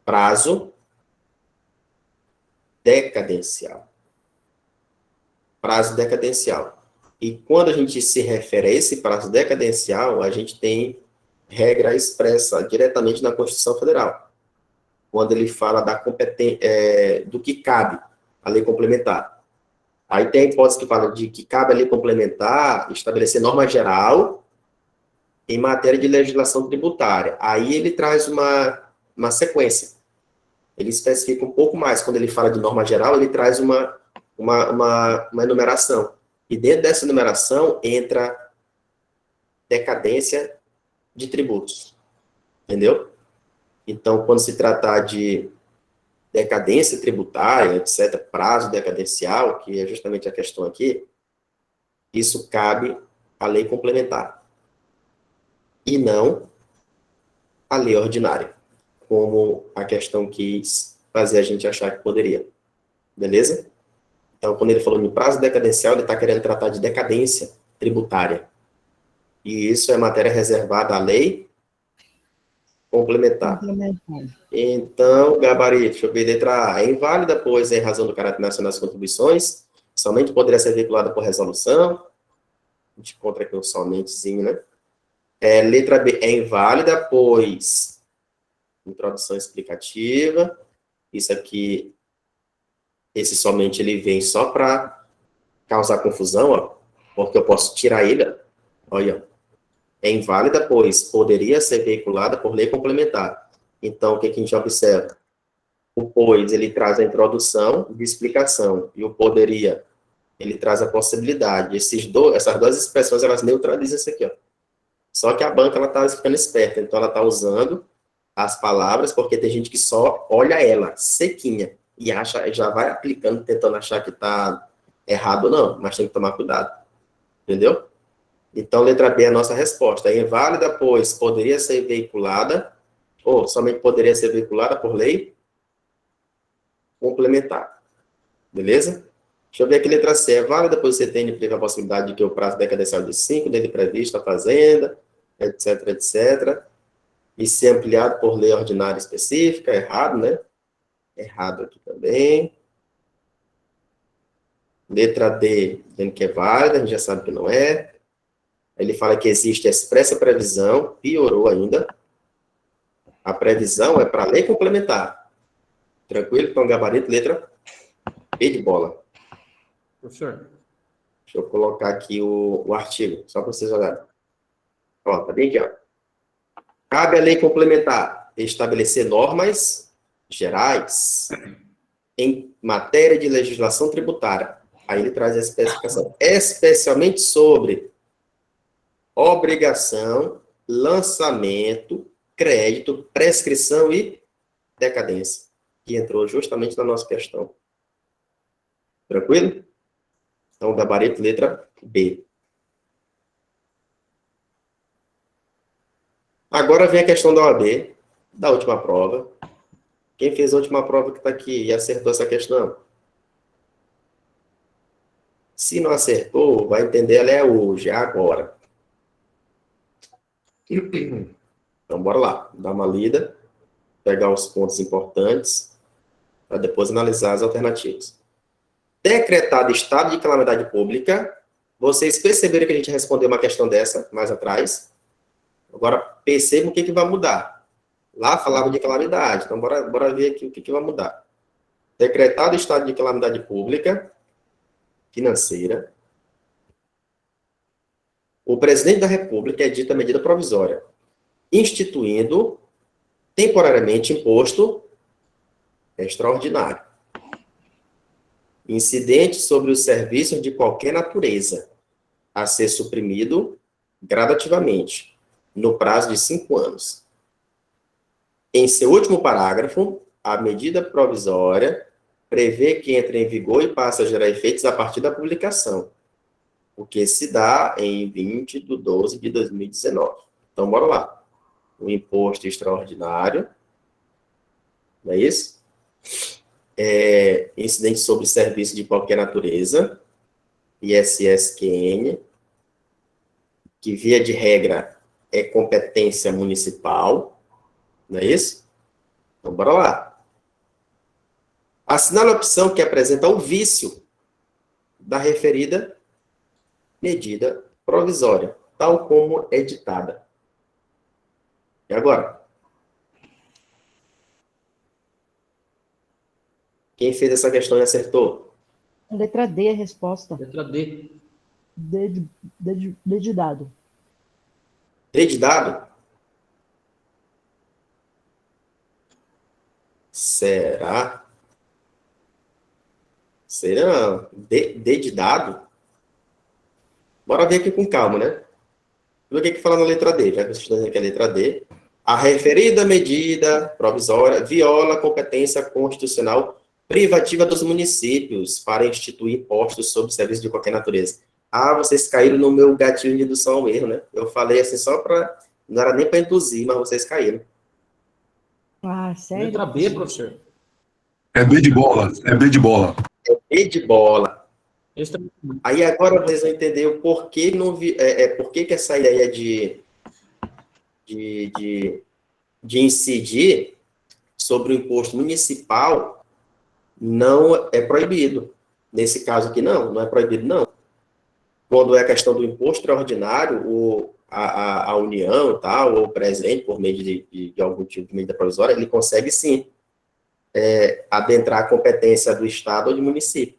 S1: Prazo decadencial. Prazo decadencial. E quando a gente se refere a esse prazo decadencial, a gente tem regra expressa diretamente na Constituição Federal, quando ele fala da do que cabe a lei complementar. Aí tem a hipótese que fala de que cabe a lei complementar estabelecer norma geral em matéria de legislação tributária. Aí ele traz uma sequência. Ele especifica um pouco mais. Quando ele fala de norma geral, ele traz uma enumeração. E dentro dessa enumeração entra decadência de tributos. Entendeu? Então, quando se tratar de decadência tributária, etc., prazo decadencial, que é justamente a questão aqui, isso cabe à lei complementar. E não à lei ordinária, como a questão quis fazer a gente achar que poderia. Beleza? Então, quando ele falou de prazo decadencial, ele está querendo tratar de decadência tributária. E isso é matéria reservada à lei complementar. Então, gabarito, deixa eu ver, letra A. É inválida, pois, em razão do caráter nacional das contribuições, somente poderia ser veiculada por resolução. A gente encontra aqui um somentezinho, né? Letra B. É inválida, pois, introdução explicativa. Isso aqui, esse somente, ele vem só para causar confusão, ó, porque eu posso tirar ele, ó. Olha, é inválida, pois poderia ser veiculada por lei complementar. Então, o que a gente observa? O pois, ele traz a introdução de explicação, e o poderia, ele traz a possibilidade. Essas duas expressões, elas neutralizam isso aqui, ó. Só que a banca, ela está ficando esperta, então ela está usando as palavras, porque tem gente que só olha ela, sequinha, e já vai aplicando, tentando achar que está errado ou não, mas tem que tomar cuidado. Entendeu? Então, letra B é a nossa resposta. É inválida, pois poderia ser veiculada, ou somente poderia ser veiculada por lei complementar. Beleza? Deixa eu ver aqui, letra C. É válida, pois você tem a possibilidade de que o prazo decadencial de 5, dele previsto a fazenda, etc, etc, e ser ampliado por lei ordinária específica. Errado, né? Errado aqui também. Letra D, dizendo que é válida, a gente já sabe que não é. Ele fala que existe expressa previsão, piorou ainda. A previsão é para lei complementar. Tranquilo? Então, gabarito, letra B de bola.
S6: Professor.
S1: Deixa eu colocar aqui o artigo, só para vocês olharem. Ó, tá bem aqui, ó. Cabe à lei complementar estabelecer normas gerais em matéria de legislação tributária. Aí ele traz a especificação. Especialmente sobre obrigação, lançamento, crédito, prescrição e decadência, que entrou justamente na nossa questão. Tranquilo? Então, gabarito, letra B. Agora vem a questão da OAB, da última prova. Quem fez a última prova que está aqui e acertou essa questão? Se não acertou, vai entender, ela é hoje, é agora. Então, bora lá. Dar uma lida, pegar os pontos importantes, para depois analisar as alternativas. Decretado estado de calamidade pública. Vocês perceberam que a gente respondeu uma questão dessa mais atrás? Agora, percebam o que vai mudar. Lá falava de calamidade, então bora ver aqui o que vai mudar. Decretado estado de calamidade pública, financeira. O presidente da República edita medida provisória, instituindo temporariamente imposto extraordinário, incidente sobre os serviços de qualquer natureza, a ser suprimido gradativamente, no prazo de 5 anos. Em seu último parágrafo, a medida provisória prevê que entre em vigor e passe a gerar efeitos a partir da publicação, o que se dá em 20/12/2019. Então, bora lá. O imposto extraordinário, não é isso? Incidente sobre serviço de qualquer natureza, ISSQN, que via de regra é competência municipal, não é isso? Então, bora lá. Assinale a opção que apresenta o vício da referida medida provisória, tal como editada. E agora? Quem fez essa questão e acertou?
S4: Letra D é a resposta.
S6: Letra D.
S4: D de dado.
S1: D de dado? Será? Será? D de dado? Bora ver aqui com calma, né? Vamos ver o que fala na letra D, já que vocês estão dizendo que é a letra D. A referida medida provisória viola a competência constitucional privativa dos municípios para instituir impostos sobre serviços de qualquer natureza. Ah, vocês caíram no meu gatilho de indução ao erro, né? Eu falei assim só para... Não era nem para induzir, mas vocês caíram.
S4: Ah, sério?
S6: Letra B, professor.
S7: É B de bola. É B de bola.
S1: É B de bola.
S6: Esse também.
S1: Aí agora vocês vão entender o porquê, por que essa ideia de incidir sobre o imposto municipal não é proibido. Nesse caso aqui, não é proibido, não. Quando é a questão do imposto extraordinário, a União e tal, ou o presidente, por meio de algum tipo de medida provisória, ele consegue, sim, adentrar a competência do Estado ou do município.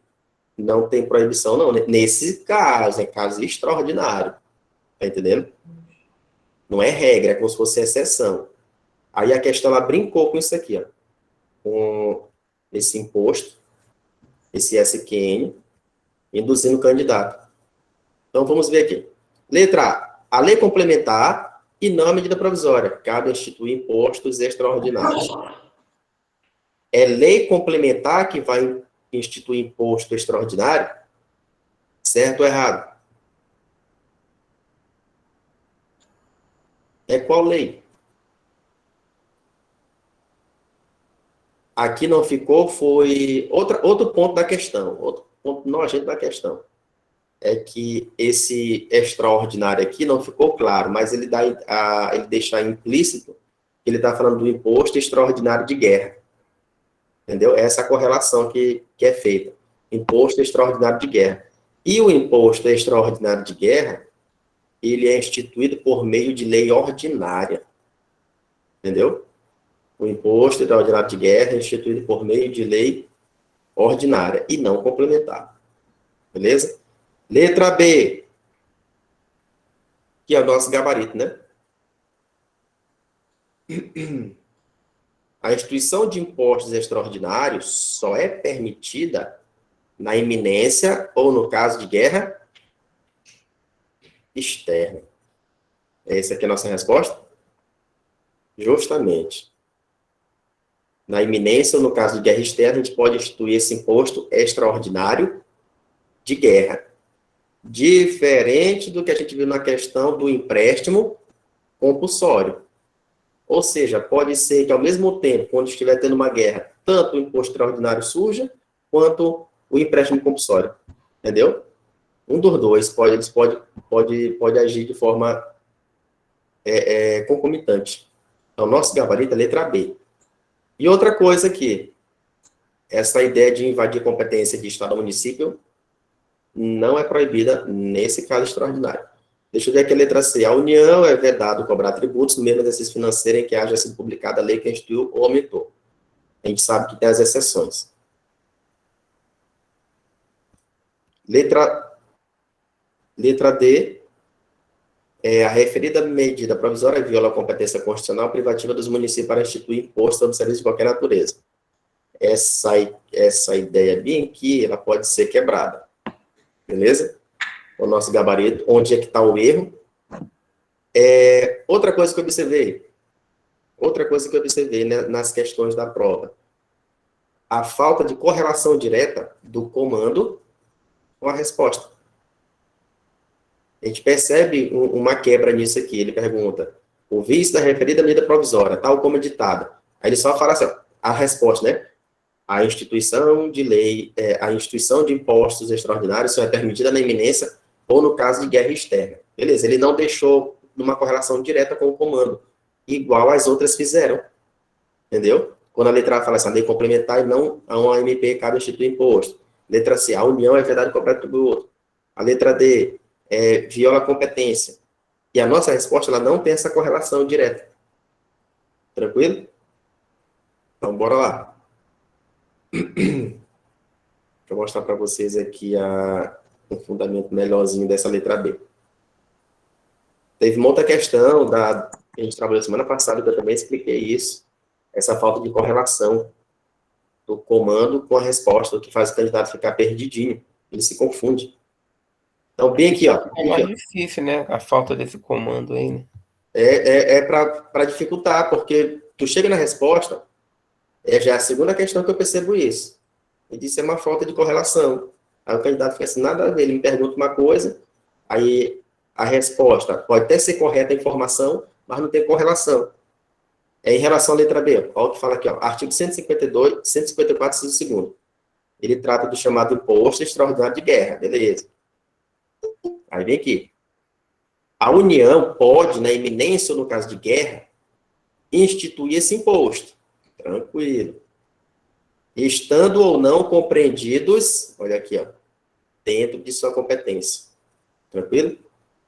S1: Não tem proibição, não. Nesse caso, é caso extraordinário. Tá entendendo? Não é regra, é como se fosse exceção. Aí a questão, ela brincou com isso aqui, ó. Com esse imposto, esse SQN, induzindo o candidato. Então, vamos ver aqui. Letra A. A lei complementar e não a medida provisória. Cabe instituir impostos extraordinários. É lei complementar que vai instituir imposto extraordinário? Certo ou errado? É qual lei? Aqui não ficou, foi outro ponto da questão, outro ponto nojento da questão. É que esse extraordinário aqui não ficou claro, mas ele deixa implícito que ele está falando do imposto extraordinário de guerra. Entendeu? Essa é a correlação que é feita. Imposto extraordinário de guerra. E o imposto extraordinário de guerra, ele é instituído por meio de lei ordinária. Entendeu? O imposto extraordinário de guerra é instituído por meio de lei ordinária e não complementar. Beleza? Letra B, que é o nosso gabarito, né? A instituição de impostos extraordinários só é permitida na iminência ou no caso de guerra externa. Essa aqui é a nossa resposta? Justamente. Na iminência ou no caso de guerra externa, a gente pode instituir esse imposto extraordinário de guerra. Diferente do que a gente viu na questão do empréstimo compulsório. Ou seja, pode ser que ao mesmo tempo, quando estiver tendo uma guerra, tanto o imposto extraordinário surja, quanto o empréstimo compulsório. Entendeu? Um dos dois pode agir de forma concomitante. Então, nosso gabarito é letra B. E outra coisa aqui, essa ideia de invadir competência de Estado ou município não é proibida nesse caso extraordinário. Deixa eu ver aqui a letra C. A União é vedado cobrar tributos no mesmo exercício financeiro em que haja sido publicada a lei que instituiu ou aumentou. A gente sabe que tem as exceções. Letra D. A referida medida provisória viola a competência constitucional privativa dos municípios para instituir imposto sobre serviços de qualquer natureza. Essa ideia bem aqui, ela pode ser quebrada. Beleza? O nosso gabarito, onde é que está o erro. Outra coisa que eu observei né, nas questões da prova, a falta de correlação direta do comando com a resposta. A gente percebe uma quebra nisso aqui. Ele pergunta, o vício da referida medida provisória, tal como editada. Aí ele só fala assim, ó, a resposta, né? A instituição de lei, a instituição de impostos extraordinários só é permitida na iminência ou no caso de guerra externa. Beleza, ele não deixou numa correlação direta com o comando, igual as outras fizeram. Entendeu? Quando a letra A fala assim, a lei complementar e não a uma MP cabe instituir imposto. Letra C, a União é verdade completa do outro. A letra D, viola a competência. E a nossa resposta, ela não tem essa correlação direta. Tranquilo? Então, bora lá. Deixa eu mostrar para vocês aqui um fundamento melhorzinho dessa letra B. Teve uma outra questão que a gente trabalhou semana passada, que eu também expliquei isso, essa falta de correlação do comando com a resposta, o que faz o candidato ficar perdidinho, ele se confunde. Então, bem aqui, ó.
S2: É mais difícil, né? A falta desse comando aí, né?
S1: Para dificultar, porque tu chega na resposta, já é a segunda questão que eu percebo isso. Ele disse é uma falta de correlação. Aí o candidato fica assim, nada a ver, ele me pergunta uma coisa, aí a resposta pode até ser correta a informação, mas não tem correlação. Em relação à letra B, olha o que fala aqui, ó, artigo 154, inciso 2º. Ele trata do chamado imposto extraordinário de guerra, beleza. Aí vem aqui. A União pode, na iminência ou no caso de guerra, instituir esse imposto. Tranquilo. Estando ou não compreendidos, olha aqui, ó, dentro de sua competência. Tranquilo?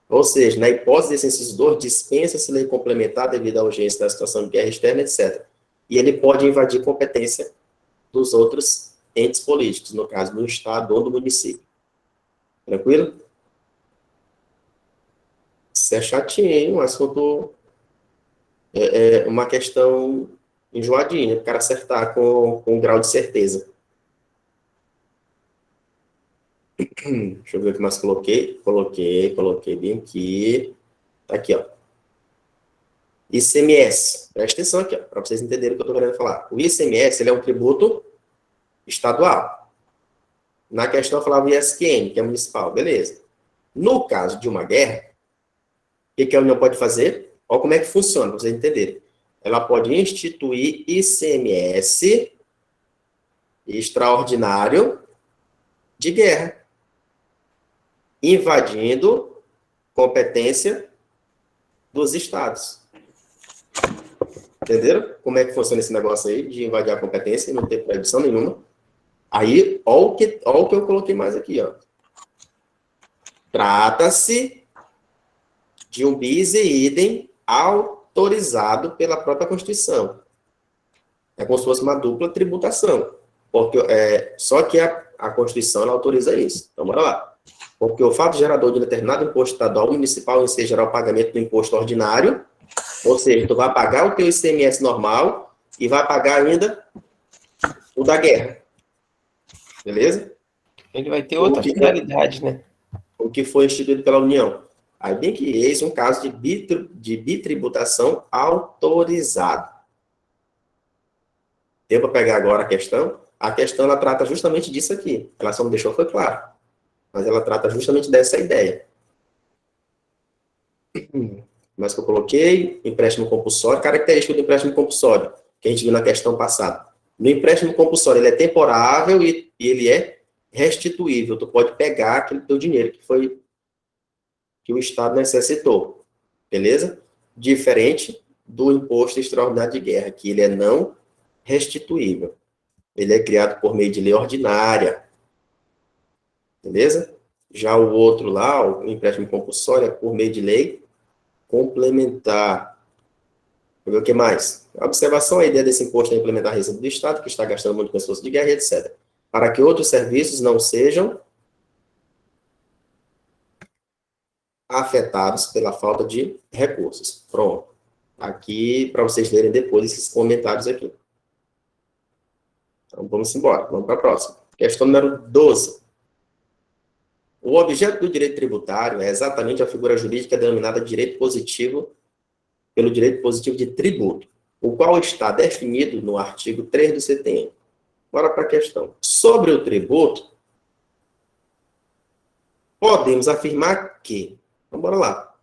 S1: Ou seja, na hipótese desse inciso 2, dispensa-se lei complementar devido à urgência da situação de guerra externa, etc. E ele pode invadir competência dos outros entes políticos, no caso do Estado ou do município. Tranquilo? Isso é chatinho, um assunto... uma questão enjoadinha, para o cara acertar com um grau de certeza. Deixa eu ver o que mais coloquei. Coloquei bem aqui. Tá aqui, ó. ICMS. Presta atenção aqui, ó, para vocês entenderem o que eu estou querendo falar. O ICMS, ele é um tributo estadual. Na questão eu falava o ISQN, que é municipal. Beleza. No caso de uma guerra, o que a União pode fazer? Olha como é que funciona, para vocês entenderem. Ela pode instituir ICMS extraordinário de guerra, invadindo competência dos estados. Entenderam? Como é que funciona esse negócio aí de invadir a competência e não ter proibição nenhuma? Aí, olha o que eu coloquei mais aqui, ó. Trata-se de um bis e idem autorizado pela própria Constituição. É como se fosse uma dupla tributação. Porque, só que a Constituição ela autoriza isso. Então, bora lá. Porque o fato gerador de determinado imposto estadual ou municipal ensejará o pagamento do imposto ordinário, ou seja, tu vai pagar o teu ICMS normal e vai pagar ainda o da guerra. Beleza?
S2: Ele vai ter outra finalidade, né?
S1: O que foi instituído pela União. Aí bem que eis um caso de bitributação autorizada. Deu para pegar agora a questão? A questão, ela trata justamente disso aqui. Ela só não deixou, foi claro. Mas ela trata justamente dessa ideia. Mas que eu coloquei, empréstimo compulsório, característica do empréstimo compulsório, que a gente viu na questão passada. No empréstimo compulsório, ele é temporável e ele é restituível. Tu pode pegar aquele teu dinheiro que o Estado necessitou. Beleza? Diferente do imposto extraordinário de guerra, que ele é não restituível. Ele é criado por meio de lei ordinária. Beleza? Já o outro lá, o empréstimo compulsório, é por meio de lei complementar. Vamos ver o que mais? A observação, a ideia desse imposto é implementar a receita do Estado, que está gastando muito com as forças de guerra, etc. Para que outros serviços não sejam afetados pela falta de recursos. Pronto. Aqui, para vocês lerem depois esses comentários aqui. Então, vamos embora. Vamos para a próxima. Questão número 12. O objeto do direito tributário é exatamente a figura jurídica denominada direito positivo, pelo direito positivo de tributo, o qual está definido no artigo 3 do CTN. Bora para a questão. Sobre o tributo, podemos afirmar que, então bora lá,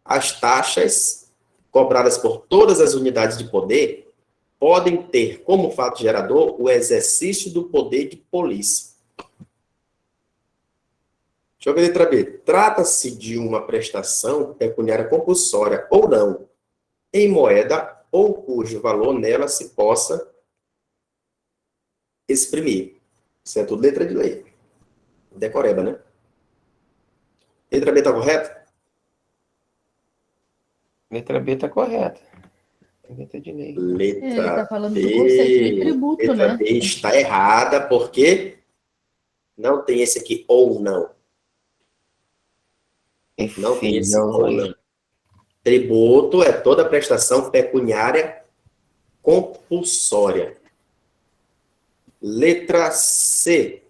S1: as taxas cobradas por todas as unidades de poder podem ter como fato gerador o exercício do poder de polícia. Deixa eu ver a letra B. Trata-se de uma prestação pecuniária compulsória ou não, em moeda ou cujo valor nela se possa exprimir. Isso é tudo letra de lei. Decoreba, né? Letra B está correta?
S2: Letra B está correta. Letra de lei.
S1: Letra
S4: Ele está falando
S1: B,
S4: do conceito de tributo,
S1: letra
S4: né?
S1: B está errada, porque não tem esse aqui, ou não. Não tem esse ou não. Tributo é toda prestação pecuniária compulsória. Letra C.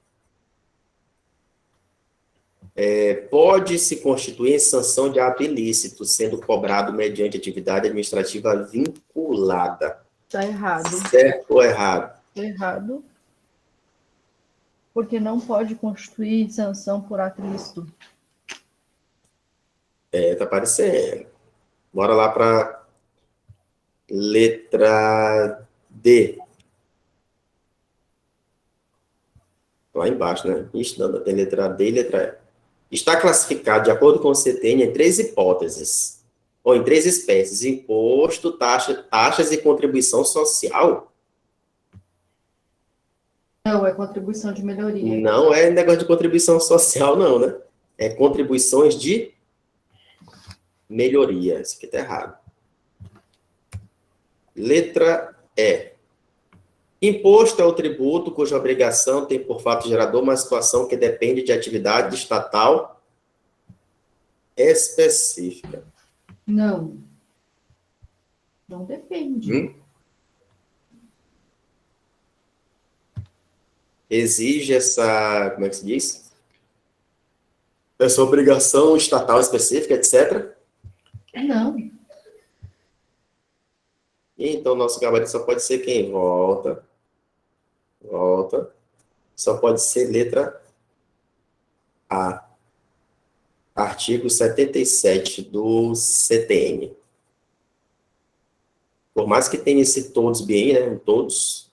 S1: Pode se constituir em sanção de ato ilícito, sendo cobrado mediante atividade administrativa vinculada.
S4: Está errado.
S1: Certo ou errado?
S4: Está errado. Porque não pode constituir sanção por ato ilícito.
S1: Tá aparecendo. Bora lá para letra D. Lá embaixo, né? Ixi, não, tem letra D e letra E. Está classificado, de acordo com o CTN, em 3 hipóteses, ou em 3 espécies: imposto, taxas e contribuição social.
S4: Não, é contribuição de melhoria.
S1: Não é negócio de contribuição social, não, né? É contribuições de melhoria. Isso aqui está errado. Letra E. Imposto é o tributo cuja obrigação tem por fato gerador uma situação que depende de atividade estatal específica.
S4: Não. Não depende.
S1: Exige essa, como é que se diz? Essa obrigação estatal específica, etc.
S4: Não.
S1: Então, nosso gabarito só pode ser quem? Volta. Só pode ser letra A. Artigo 77 do CTN. Por mais que tenha esse todos bem, né? Todos,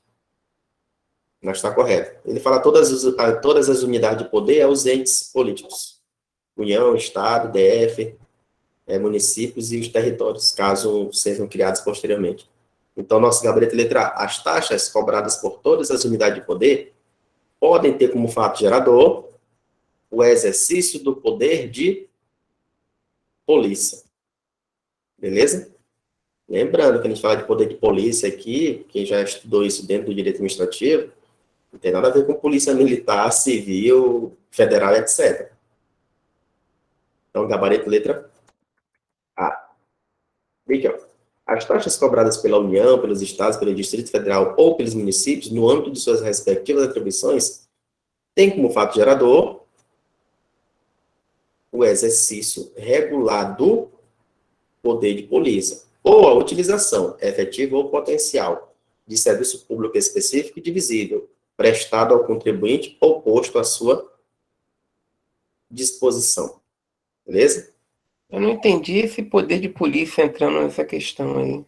S1: mas está correto. Ele fala todas as unidades de poder é os entes políticos. União, Estado, DF, municípios e os territórios, caso sejam criados posteriormente. Então, nosso gabarito letra A. As taxas cobradas por todas as unidades de poder podem ter como fato gerador o exercício do poder de polícia. Beleza? Lembrando que a gente fala de poder de polícia aqui, quem já estudou isso dentro do direito administrativo, não tem nada a ver com polícia militar, civil, federal, etc. Então, gabarito letra A. Aqui, ó. As taxas cobradas pela União, pelos estados, pelo Distrito Federal ou pelos municípios, no âmbito de suas respectivas atribuições, têm como fato gerador o exercício regular do poder de polícia, ou a utilização efetiva ou potencial de serviço público específico e divisível, prestado ao contribuinte ou posto à sua disposição. Beleza?
S2: Eu não entendi esse poder de polícia entrando nessa questão aí.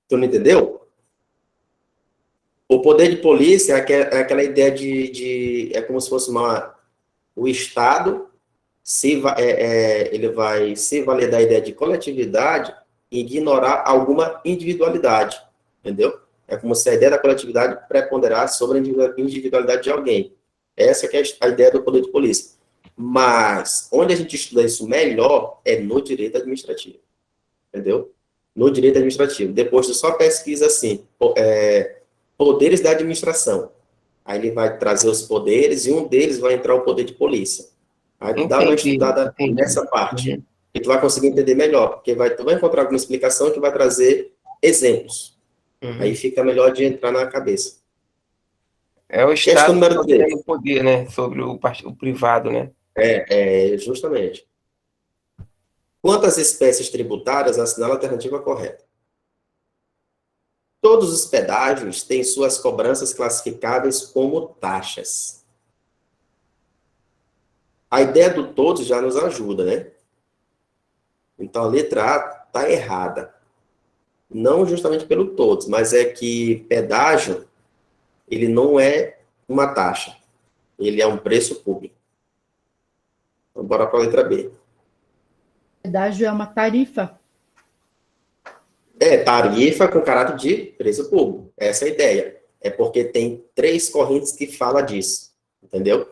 S1: Tu não entendeu? O poder de polícia é aquela ideia é como se fosse o Estado, ele vai se valer da ideia de coletividade e ignorar alguma individualidade, entendeu? É como se a ideia da coletividade preponderasse sobre a individualidade de alguém. Essa que é a ideia do poder de polícia. Mas, onde a gente estuda isso melhor é no direito administrativo, entendeu? No direito administrativo. Depois tu só pesquisa assim, poderes da administração. Aí ele vai trazer os poderes e um deles vai entrar o poder de polícia. Aí tu dá uma estudada nessa parte. E tu vai conseguir entender melhor, porque tu vai encontrar alguma explicação que vai trazer exemplos. Aí fica melhor de entrar na cabeça.
S2: É o Estado
S1: número
S2: que tem o poder, né? Sobre o privado, né?
S1: Justamente. Quantas espécies tributárias assinala a alternativa correta? Todos os pedágios têm suas cobranças classificáveis como taxas. A ideia do todos já nos ajuda, né? Então, a letra A está errada. Não justamente pelo todos, mas é que pedágio, ele não é uma taxa. Ele é um preço público. Então, bora para a letra B.
S4: Pedágio é uma tarifa.
S1: Tarifa com caráter de preço público. Essa é a ideia. É porque tem 3 correntes que falam disso. Entendeu?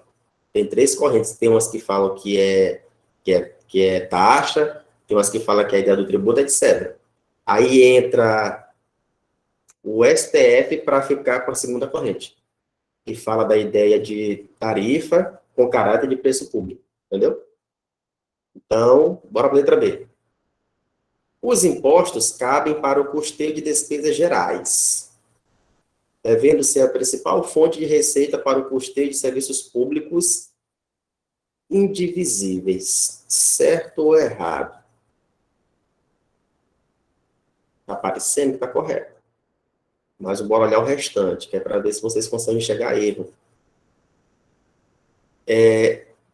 S1: Tem 3 correntes. Tem umas que falam que é taxa, tem umas que falam que é a ideia do tributo, etc. Aí entra o STF para ficar com a segunda corrente, que fala da ideia de tarifa com caráter de preço público. Entendeu? Então, bora para a letra B. Os impostos cabem para o custeio de despesas gerais, devendo-se a principal fonte de receita para o custeio de serviços públicos indivisíveis. Certo ou errado? Está parecendo que está correto. Mas bora olhar o restante, que é para ver se vocês conseguem enxergar erro.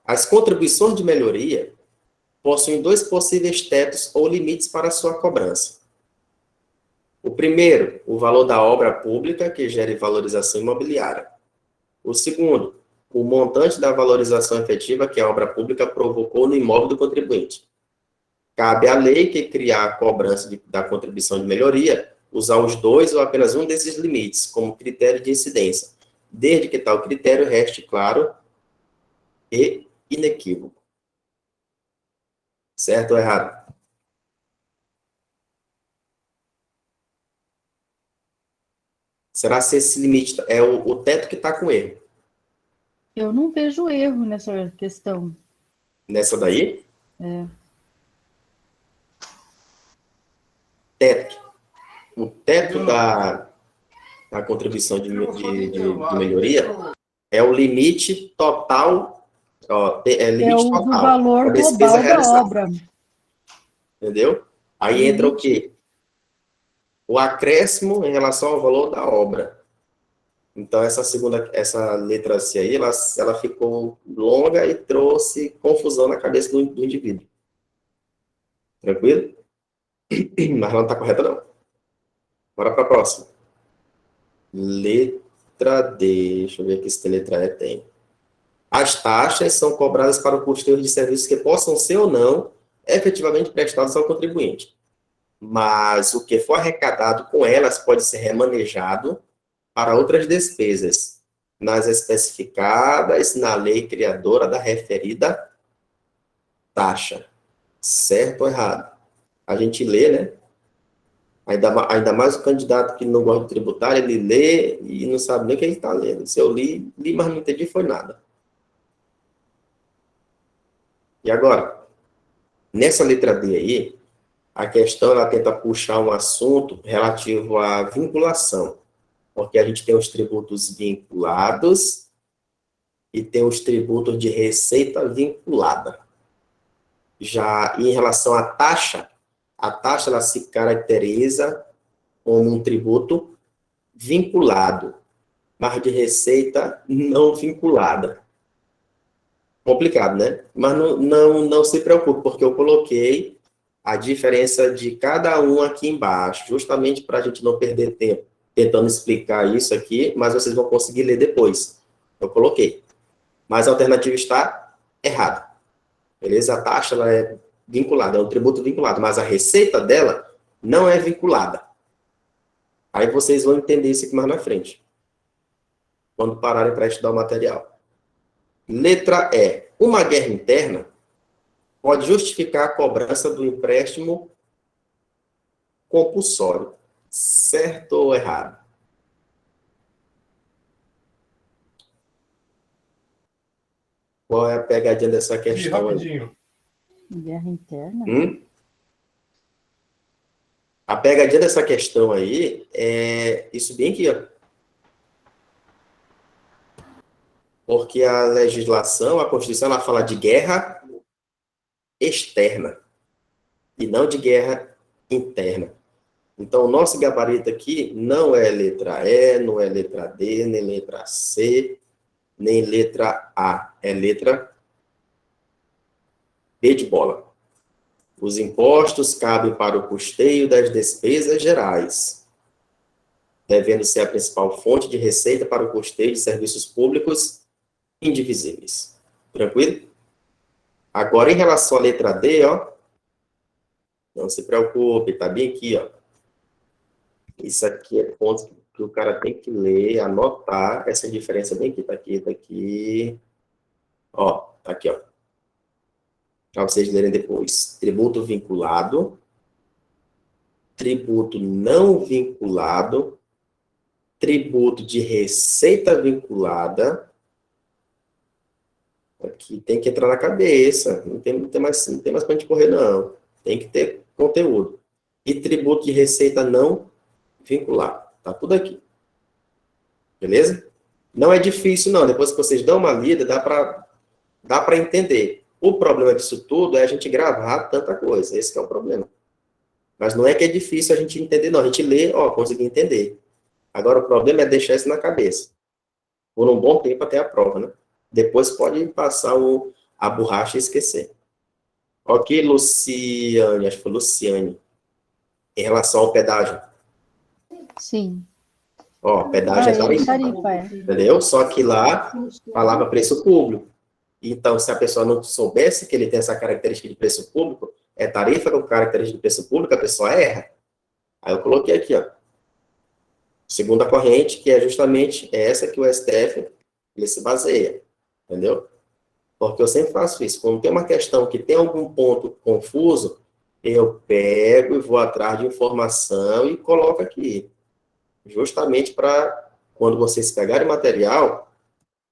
S1: As contribuições de melhoria possuem 2 possíveis tetos ou limites para sua cobrança. O primeiro, o valor da obra pública, que gere valorização imobiliária. O segundo, o montante da valorização efetiva que a obra pública provocou no imóvel do contribuinte. Cabe à lei que criar a cobrança da contribuição de melhoria usar os 2 ou apenas um desses limites como critério de incidência, desde que tal critério reste claro e inequívoco. Certo ou errado? Será se esse limite é o teto que está com erro?
S4: Eu não vejo erro nessa questão.
S1: Nessa daí? Teto. O teto da contribuição de melhoria é o limite total. Limite total.
S4: O valor
S1: da despesa
S4: global da
S1: realizada.
S4: obra.
S1: Entendeu? Aí entra o quê? O acréscimo em relação ao valor da obra. Então, essa letra C aí, ela ficou longa e trouxe confusão na cabeça do indivíduo. Tranquilo? Mas não está correta, não. Bora para a próxima. Letra D. Deixa eu ver aqui se tem letra E. Tem. As taxas são cobradas para o custeio de serviços que possam ser ou não efetivamente prestados ao contribuinte. Mas o que for arrecadado com elas pode ser remanejado para outras despesas, nas especificadas na lei criadora da referida taxa. Certo ou errado? A gente lê, né? Ainda mais o candidato que não gosta de tributário, ele lê e não sabe nem o que ele está lendo. Se eu li, mas não entendi foi nada. E agora, nessa letra D aí, a questão ela tenta puxar um assunto relativo à vinculação, porque a gente tem os tributos vinculados e tem os tributos de receita vinculada. Já em relação à taxa, a taxa ela se caracteriza como um tributo vinculado, mas de receita não vinculada. Complicado, né? Mas não se preocupe, porque eu coloquei a diferença de cada um aqui embaixo, justamente para a gente não perder tempo tentando explicar isso aqui, mas vocês vão conseguir ler depois. Eu coloquei. Mas a alternativa está errada. Beleza? A taxa ela é vinculada, é um tributo vinculado, mas a receita dela não é vinculada. Aí vocês vão entender isso aqui mais na frente, quando pararem para estudar o material. Letra E. Uma guerra interna pode justificar a cobrança do empréstimo compulsório. Certo ou errado? Qual é a pegadinha dessa
S5: E
S1: questão aí?
S5: rapidinho.
S4: Guerra interna?
S1: A pegadinha dessa questão aí é isso bem aqui, ó. Porque a legislação, a Constituição, ela fala de guerra externa e não de guerra interna. Então, o nosso gabarito aqui não é letra E, não é letra D, nem letra C, nem letra A. É letra B de bola. Os impostos cabem para o custeio das despesas gerais, devendo ser a principal fonte de receita para o custeio de serviços públicos indivisíveis. Tranquilo? Agora, em relação à letra D, ó, não se preocupe, tá bem aqui, ó. Isso aqui é ponto que o cara tem que ler, anotar essa diferença bem aqui, tá aqui, tá aqui. Ó, tá aqui, ó. Para vocês lerem depois. Tributo vinculado, tributo não vinculado, tributo de receita vinculada. Aqui tem que entrar na cabeça, não tem mais para a gente correr, não. Tem que ter conteúdo. E tributo de receita não vinculado. Tá tudo aqui. Beleza? Não é difícil, não. Depois que vocês dão uma lida, dá para entender. O problema disso tudo é a gente gravar tanta coisa. Esse que é o problema. Mas não é que é difícil a gente entender, não. A gente lê, ó, conseguir entender. Agora, o problema é deixar isso na cabeça. Por um bom tempo até a prova, né? Depois pode passar a borracha e esquecer. Ok, Luciane, acho que foi Luciane. Em relação ao pedágio.
S4: Sim.
S1: Ó, pedágio é tarifa.
S4: Tarifa,
S1: Entendeu? Só que lá falava preço público. Então, se a pessoa não soubesse que ele tem essa característica de preço público, é tarifa com característica de preço público, a pessoa erra. Aí eu coloquei aqui, ó. Segunda corrente, que é justamente essa que o STF ele se baseia. Entendeu? Porque eu sempre faço isso. Quando tem uma questão que tem algum ponto confuso, eu pego e vou atrás de informação e coloco aqui. Justamente para, quando vocês pegarem o material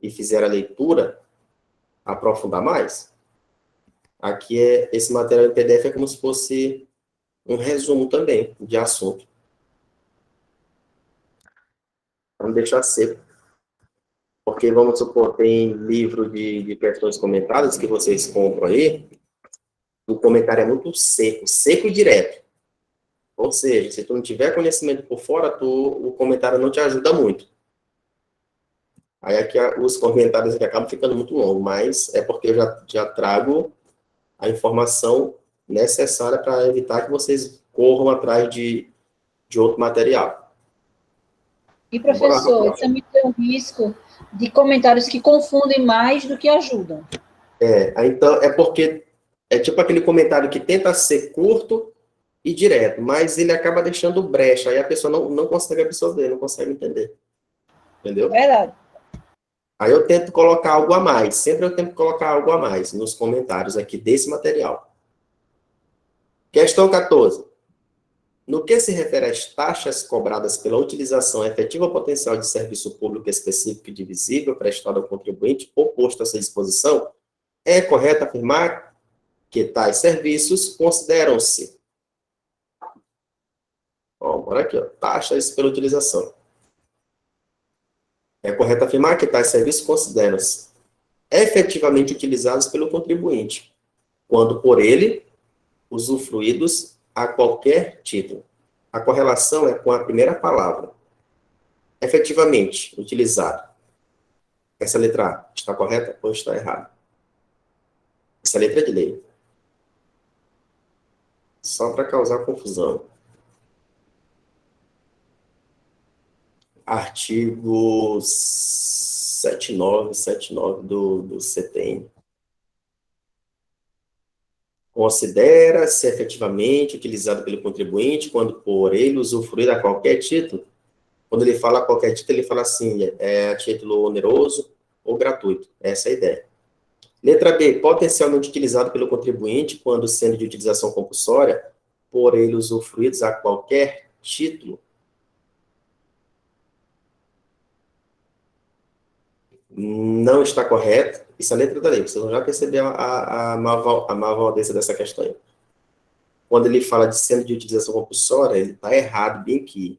S1: e fizerem a leitura, aprofundar mais. Aqui, esse material em PDF é como se fosse um resumo também de assunto. Vamos deixar seco. Porque, vamos supor, tem livro de questões comentadas que vocês compram aí, o comentário é muito seco, seco e direto. Ou seja, se tu não tiver conhecimento por fora, o comentário não te ajuda muito. Aí aqui os comentários aqui acabam ficando muito longos, mas é porque eu já trago a informação necessária para evitar que vocês corram atrás de outro material.
S11: E, professor, também tem um risco de comentários que confundem mais do que ajudam.
S1: Então, é porque é tipo aquele comentário que tenta ser curto e direto, mas ele acaba deixando brecha, aí a pessoa não consegue absorver, não consegue entender. Entendeu?
S11: Verdade.
S1: Aí eu tento colocar algo a mais. Sempre eu tento colocar algo a mais nos comentários aqui desse material. Questão 14. No que se refere às taxas cobradas pela utilização efetiva ou potencial de serviço público específico e divisível prestado ao contribuinte ou posto à sua disposição, é correto afirmar que tais serviços consideram-se. Bora aqui, taxas pela utilização. É correto afirmar que tais serviços consideram-se efetivamente utilizados pelo contribuinte, quando por ele usufruídos a qualquer título. A correlação é com a primeira palavra. Efetivamente utilizado. Essa letra A está correta ou está errada? Essa letra é de lei. Só para causar confusão. Artigo 7979 do CTN. Considera-se efetivamente utilizado pelo contribuinte quando por ele usufruir a qualquer título. Quando ele fala qualquer título, ele fala assim, a título oneroso ou gratuito. Essa é a ideia. Letra B, potencialmente utilizado pelo contribuinte quando sendo de utilização compulsória, por ele usufruídos a qualquer título. Não está correto. Isso é a letra da lei. Vocês vão já perceber a malvadeza dessa questão aí. Quando ele fala de sendo de utilização compulsória, ele está errado bem aqui.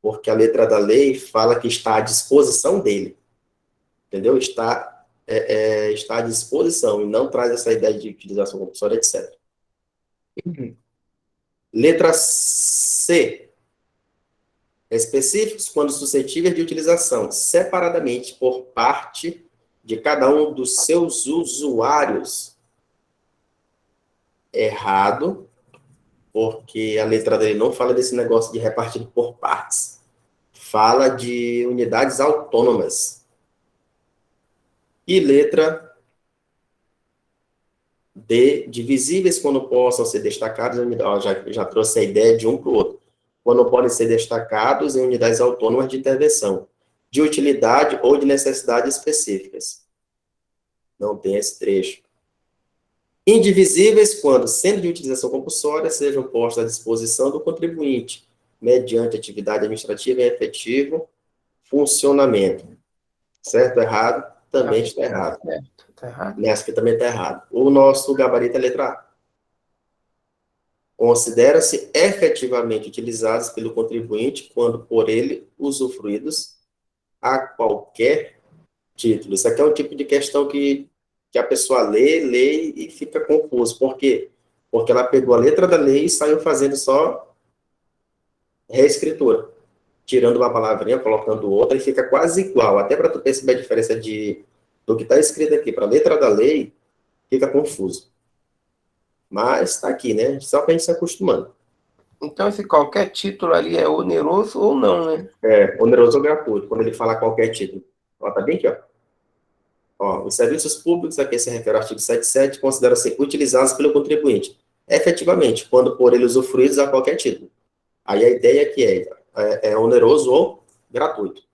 S1: Porque a letra da lei fala que está à disposição dele. Entendeu? Está à disposição e não traz essa ideia de utilização compulsória, etc. Letra C. Específicos quando suscetíveis de utilização separadamente por parte de cada um dos seus usuários. Errado, porque a letra dele não fala desse negócio de repartido por partes. Fala de unidades autônomas. E letra D, divisíveis quando possam ser destacados, já trouxe a ideia de um para o outro. Quando podem ser destacados em unidades autônomas de intervenção, de utilidade ou de necessidade específicas. Não tem esse trecho. Indivisíveis quando, sendo de utilização compulsória, sejam postos à disposição do contribuinte, mediante atividade administrativa em efetivo funcionamento. Certo ou errado? Também está errado.
S2: Está errado.
S1: Nessa aqui também está errado. O nosso gabarito é letra A. Considera-se efetivamente utilizados pelo contribuinte quando por ele usufruídos a qualquer título. Isso aqui é um tipo de questão que a pessoa lê e fica confuso. Por quê? Porque ela pegou a letra da lei e saiu fazendo só reescritura. Tirando uma palavrinha, colocando outra, e fica quase igual. Até para tu perceber a diferença do que está escrito aqui para a letra da lei, fica confuso. Mas está aqui, né? Só para a gente se acostumando.
S2: Então, esse qualquer título ali é oneroso ou não, né?
S1: É, oneroso ou gratuito, quando ele fala qualquer título. Ó, tá bem aqui, ó. Os serviços públicos, aqui se refere ao artigo 77, consideram-se utilizados pelo contribuinte. Efetivamente, quando por ele usufruídos a qualquer título. Aí a ideia aqui é oneroso ou gratuito.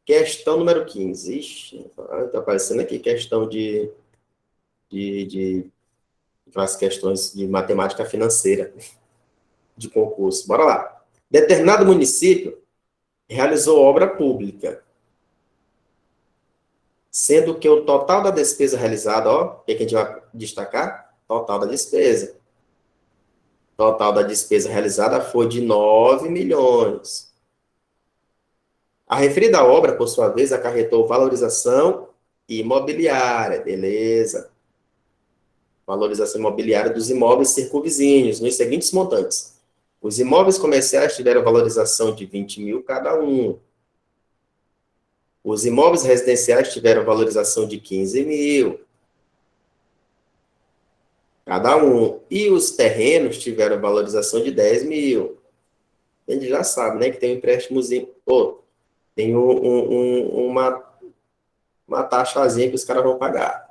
S1: Questão número 15. Ixi, tá aparecendo aqui questão de as questões de matemática financeira de concurso. Bora lá. Determinado município realizou obra pública, sendo que o total da despesa realizada, ó, o que a gente vai destacar? Total da despesa. Total da despesa realizada foi de 9 milhões. A referida obra, por sua vez, acarretou valorização imobiliária, beleza? Valorização imobiliária dos imóveis circunvizinhos, nos seguintes montantes. Os imóveis comerciais tiveram valorização de 20 mil cada um. Os imóveis residenciais tiveram valorização de 15 mil cada um. E os terrenos tiveram valorização de 10 mil. A gente já sabe, né, que tem um empréstimozinho. Tem uma taxazinha que os caras vão pagar.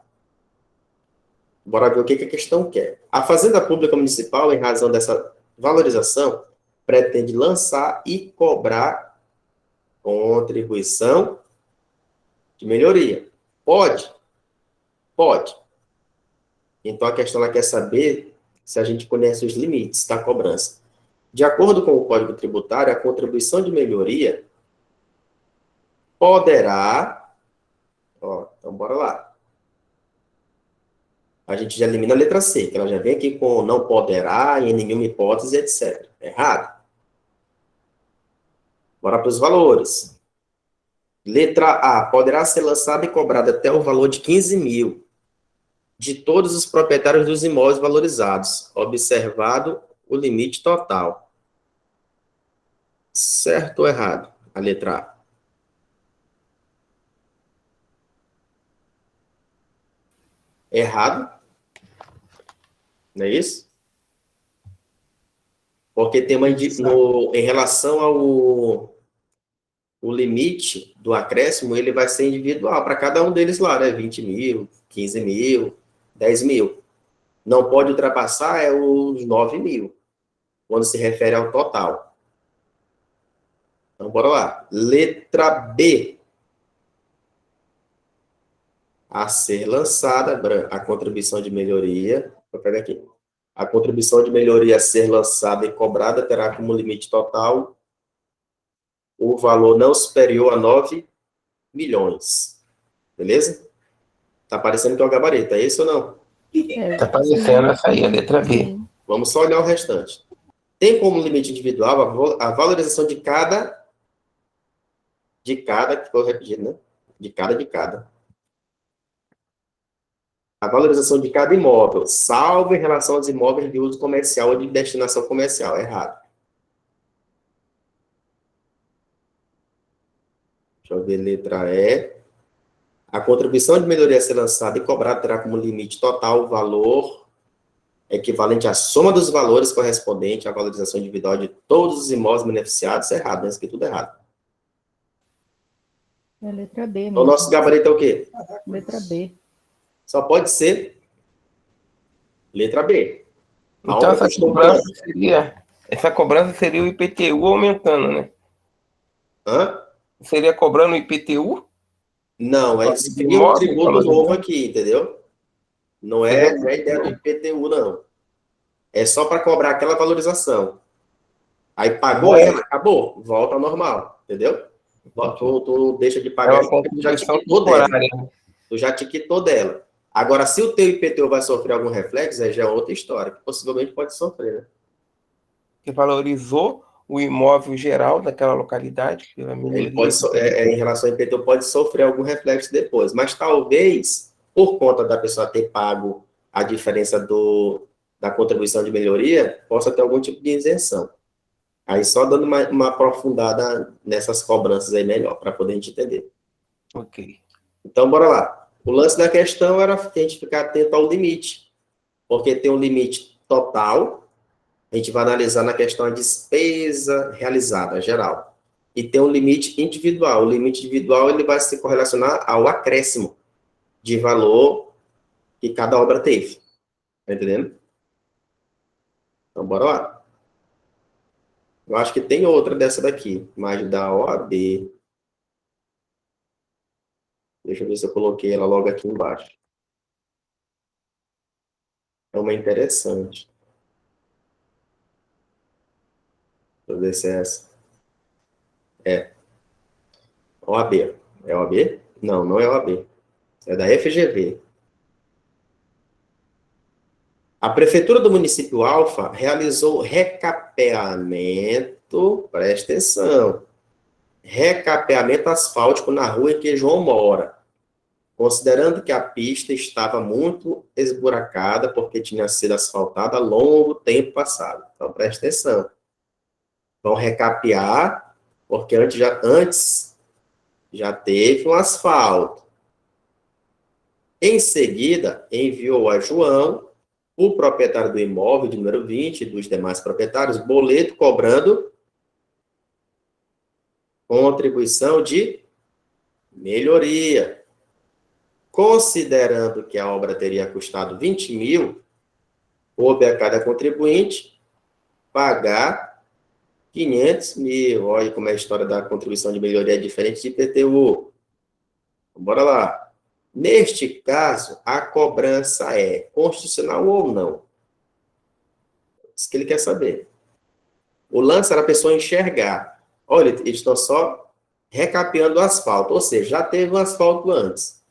S1: Bora ver o que a questão quer. A Fazenda Pública Municipal, em razão dessa valorização, pretende lançar e cobrar Contribuição de melhoria. Pode? Pode. Então, a questão ela quer saber se a gente conhece os limites da cobrança. De acordo com o Código Tributário, a contribuição de melhoria poderá... então, bora lá. A gente já elimina a letra C, que ela já vem aqui com não poderá, em nenhuma hipótese, etc. Errado. Bora para os valores. Letra A, poderá ser lançada e cobrada até o valor de 15 mil de todos os proprietários dos imóveis valorizados, observado o limite total. Certo ou errado? A letra A. Errado? Não é isso? Porque tem em relação ao o limite do acréscimo, ele vai ser individual para cada um deles lá, né? 20 mil, 15 mil, 10 mil. Não pode ultrapassar os 9 mil, quando se refere ao total. Então, bora lá. Letra B. A ser lançada, a contribuição de melhoria. Vou pegar aqui. A contribuição de melhoria a ser lançada e cobrada terá como limite total o valor não superior a 9 milhões. Beleza? Tá parecendo que é o gabarito, é isso ou não?
S2: Tá aparecendo essa aí, a letra B.
S1: Vamos só olhar o restante. Tem como limite individual a valorização de cada, que vou repetir, né? De cada. A valorização de cada imóvel, salvo em relação aos imóveis de uso comercial ou de destinação comercial. Errado. Deixa eu ver, letra E. A contribuição de melhoria a ser lançada e cobrada terá como limite total o valor equivalente à soma dos valores correspondente à valorização individual de todos os imóveis beneficiados. Errado, né? Isso aqui é tudo errado.
S4: É letra B.
S1: Então, o nosso gabarito é o quê?
S4: Letra B.
S1: Só pode ser letra B.
S2: Então, essa cobrança seria o IPTU aumentando, né?
S1: Hã?
S2: Seria cobrando o IPTU?
S1: Não, é um tributo novo aqui, entendeu? Não é a ideia do IPTU, não. É só para cobrar aquela valorização. Aí pagou ela, acabou, volta ao normal, entendeu? Tu deixa de pagar, tu já te quitou dela. Tu já te quitou dela. Agora, se o teu IPTU vai sofrer algum reflexo, aí já é outra história, que possivelmente pode sofrer, né?
S2: Que valorizou o imóvel geral daquela localidade.
S1: Ele pode, em relação ao IPTU, pode sofrer algum reflexo depois, mas talvez, por conta da pessoa ter pago a diferença da contribuição de melhoria, possa ter algum tipo de isenção. Aí só dando uma aprofundada nessas cobranças aí melhor, para poder a gente entender.
S2: Ok.
S1: Então, bora lá. O lance da questão era a gente ficar atento ao limite, porque tem um limite total, a gente vai analisar na questão a despesa realizada, geral, e tem um limite individual. O limite individual ele vai se correlacionar ao acréscimo de valor que cada obra teve. Tá entendendo? Então, bora lá. Eu acho que tem outra dessa daqui, mas da OAB. Deixa eu ver se eu coloquei ela logo aqui embaixo. É uma interessante. Deixa eu ver se é essa. É. OAB. É OAB? Não, não é OAB. É da FGV. A Prefeitura do município Alfa realizou recapeamento, presta atenção, recapeamento asfáltico na rua em que João mora, considerando que a pista estava muito esburacada porque tinha sido asfaltada há longo tempo passado. Então, presta atenção. Vão recapear, porque antes já teve um asfalto. Em seguida, enviou a João, o proprietário do imóvel, de número 20, e dos demais proprietários, boleto cobrando contribuição de melhoria. Considerando que a obra teria custado 20 mil, coube a cada contribuinte pagar 500 mil. Olha como é a história da contribuição de melhoria é diferente de IPTU. Bora lá. Neste caso, a cobrança é constitucional ou não? Isso que ele quer saber. O lance era a pessoa enxergar. Olha, eles estão só recapeando o asfalto, ou seja, já teve um asfalto antes.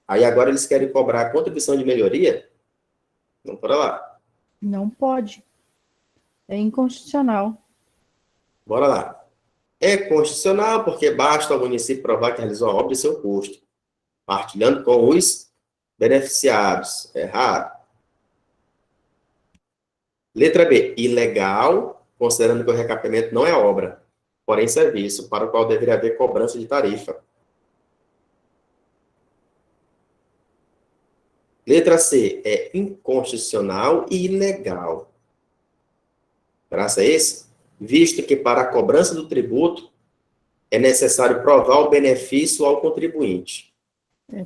S1: Aí agora eles querem cobrar a contribuição de melhoria? Não, bora lá.
S4: Não pode. É inconstitucional.
S1: Bora lá. É constitucional porque basta ao município provar que realizou a obra de seu custo, partilhando com os beneficiados. Errado. Letra B. Ilegal, considerando que o recapeamento não é obra, porém serviço, para o qual deveria haver cobrança de tarifa. Letra C. É inconstitucional e ilegal. Graças a esse, visto que para a cobrança do tributo é necessário provar o benefício ao contribuinte.